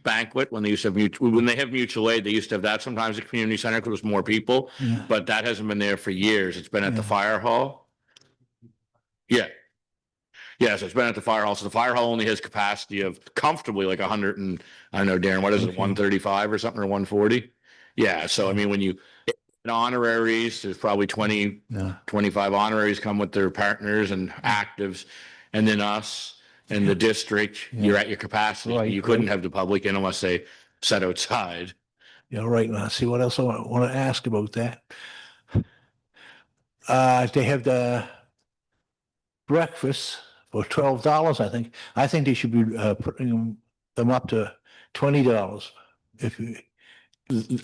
banquet when they used to have when they have mutual aid, they used to have that sometimes at community center because it was more people. Yeah. But that hasn't been there for years. It's been at the Yeah. fire hall. Yeah. Yeah, so it's been at the fire hall. So the fire hall only has capacity of comfortably like 100 and I don't know, Darren, what is it, Okay. 135 or something or 140? Yeah. So I mean, when you honoraries, there's probably 20, Yeah. 25 honoraries come with their partners and actives, and then us and the district, you're at your capacity. Right, You couldn't right. have the public in unless they sat outside. Yeah, right. Now, see what else I want to ask about that. They have the breakfast for $12, I think. I think they should be putting them up to $20. If you,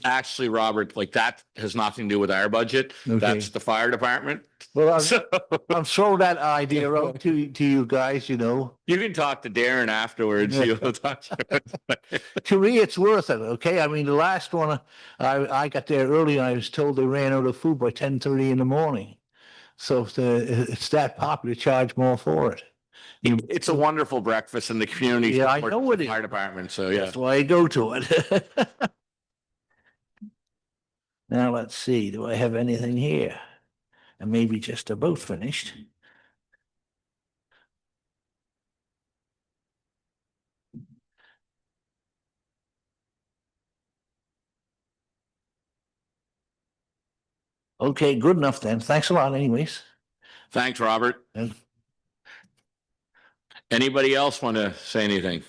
Actually, Robert, like that has nothing to do with our budget. Okay. That's the fire department. well, So I'm throwing that idea out to you guys, you know. you can talk to Darren afterwards. Yeah. He'll talk to you. To me, it's worth it. Okay, I mean, the last one, I got there early, and I was told they ran out of food by 10:30 in the morning. So if it's that popular, charge more for it. It's a wonderful breakfast in the community. Yeah, I supports know the it is. Fire department. So yeah. That's why I go to it. Now let's see. Do I have anything here? And maybe just about finished. Okay, good enough then. Thanks a lot, anyways. Thanks, Robert. And Anybody else want to say anything?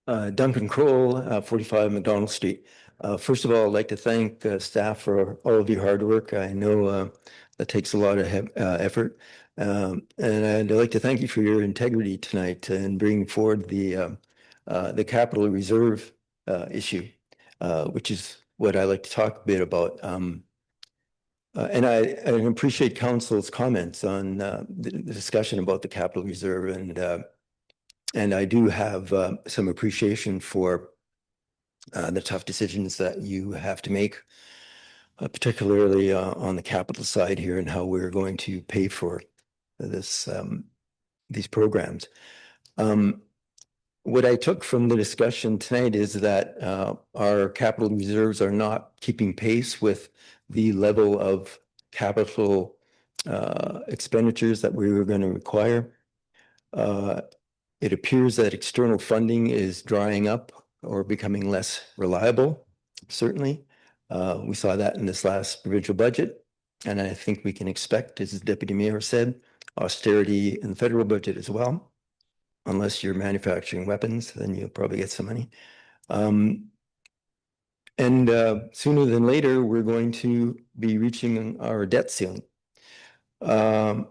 Duncan Kroll, 45 McDonald Street. First of all, I'd like to thank staff for all of your hard work. I know that takes a lot of effort. And I'd like to thank you for your integrity tonight and bringing forward the capital reserve issue, which is what I like to talk a bit about. And I appreciate council's comments on the discussion about the capital reserve, and I do have some appreciation for the tough decisions that you have to make, particularly on the capital side here and how we're going to pay for this these programs. What I took from the discussion tonight is that our capital reserves are not keeping pace with the level of capital expenditures that we were going to require. It appears that external funding is drying up or becoming less reliable, certainly. We saw that in this last provincial budget, and I think we can expect, as the Deputy Mayor said, austerity in the federal budget as well. Unless you're manufacturing weapons, then you'll probably get some money. And sooner than later, we're going to be reaching our debt ceiling. So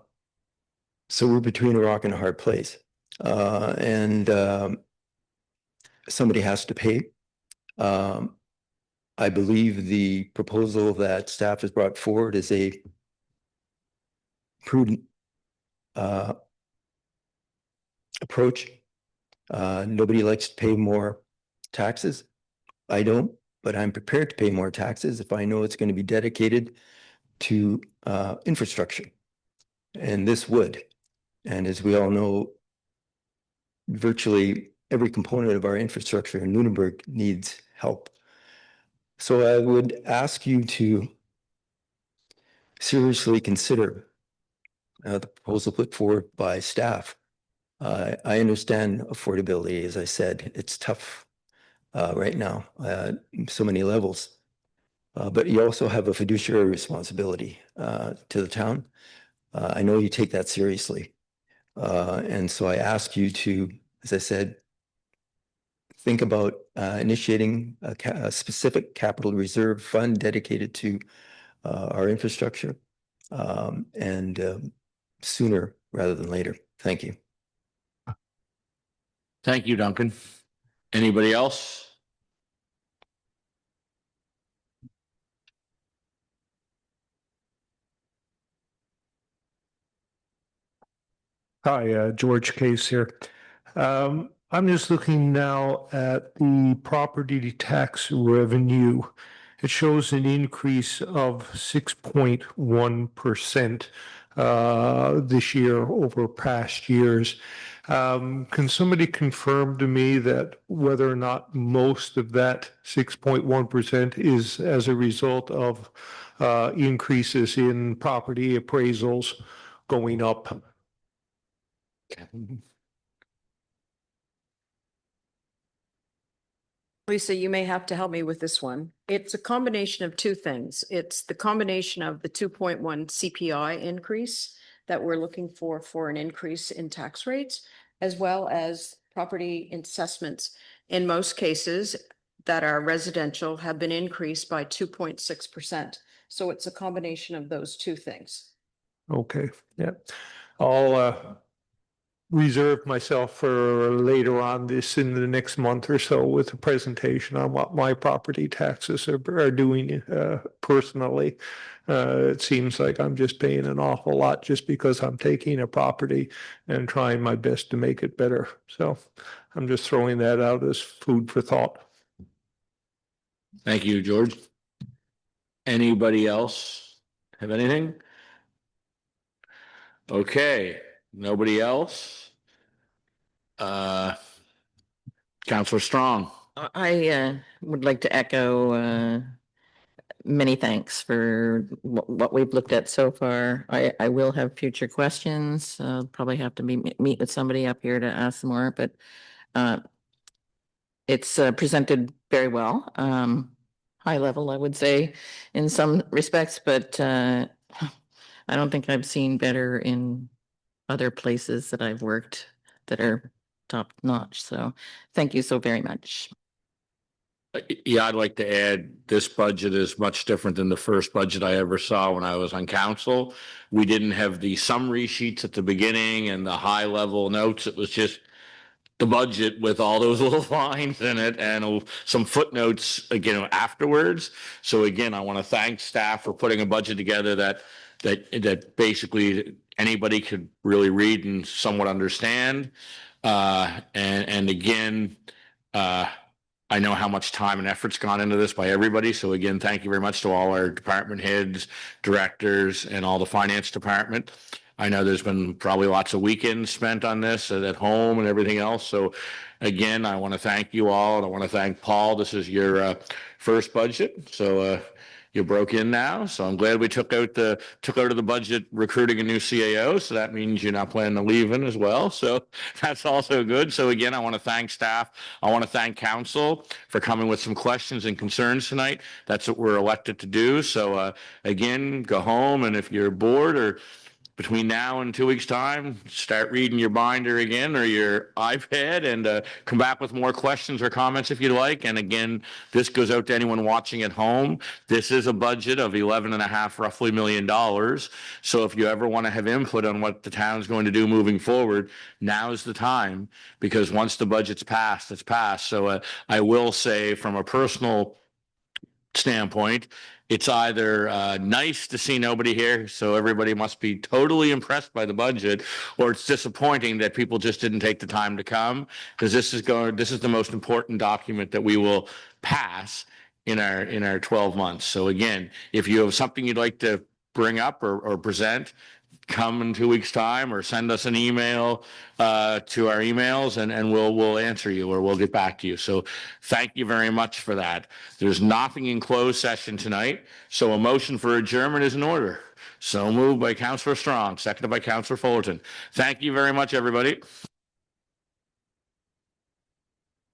we're between a rock and a hard place. And somebody has to pay. I believe the proposal that staff has brought forward is a prudent approach. Nobody likes to pay more taxes. I don't, but I'm prepared to pay more taxes if I know it's going to be dedicated to infrastructure. And this would. And as we all know, virtually every component of our infrastructure in Lunenburg needs help. So I would ask you to seriously consider the proposal put forward by staff. I understand affordability, as I said, it's tough right now, so many levels. But you also have a fiduciary responsibility to the town. I know you take that seriously. And so I ask you to, as I said, think about initiating a specific capital reserve fund dedicated to our infrastructure and sooner rather than later. Thank you. Thank you, Duncan. Anybody else? Hi, George Case here. I'm just looking now at the property tax revenue. It shows an increase of 6.1% this year over past years. Can somebody confirm to me that whether or not most of that 6.1% is as a result of increases in property appraisals going up? Lisa, you may have to help me with this one. It's a combination of two things. It's the combination of the 2.1 CPI increase that we're looking for an increase in tax rates, as well as property assessments. In most cases that are residential have been increased by 2.6%. So it's a combination of those two things. Okay, yeah. I'll reserve myself for later on this in the next month or so with a presentation on what my property taxes are doing personally. It seems like I'm just paying an awful lot just because I'm taking a property and trying my best to make it better. So I'm just throwing that out as food for thought. Thank you, George. Anybody else have anything? Okay, nobody else? Councillor Strong. I would like to echo many thanks for what we've looked at so far. I will have future questions. Probably have to meet with somebody up here to ask more, but it's presented very well. High level, I would say, in some respects, but I don't think I've seen better in other places that I've worked that are top notch. So thank you so very much. Yeah, I'd like to add this budget is much different than the first budget I ever saw when I was on council. We didn't have the summary sheets at the beginning and the high level notes. It was just the budget with all those little lines in it and some footnotes again afterwards. So again, I want to thank staff for putting a budget together that basically anybody could really read and somewhat understand. And again, I know how much time and effort's gone into this by everybody. So again, thank you very much to all our department heads, directors, and all the finance department. I know there's been probably lots of weekends spent on this at home and everything else. So again, I want to thank you all, and I want to thank Paul. This is your first budget. So you broke in now. So I'm glad we took out of the budget recruiting a new CAO. So that means you're not planning to leave in as well. So that's also good. So again, I want to thank staff. I want to thank council for coming with some questions and concerns tonight. That's what we're elected to do. So again, go home, and if you're bored or between now and 2 weeks' time, start reading your binder again or your iPad, and come back with more questions or comments if you'd like. And again, this goes out to anyone watching at home. This is a budget of roughly $11.5 million. So if you ever want to have input on what the town's going to do moving forward, now is the time, because once the budget's passed, it's passed. So I will say, from a personal standpoint, it's either nice to see nobody here, so everybody must be totally impressed by the budget, or it's disappointing that people just didn't take the time to come, because this is the most important document that we will pass in our 12 months. So again, if you have something you'd like to bring up or present, come in 2 weeks' time, or send us an email to our emails, and we'll answer you, or we'll get back to you. So thank you very much for that. There's nothing in closed session tonight, so a motion for adjournment is in order. So moved by Councillor Strong, seconded by Councillor Fullerton. Thank you very much, everybody.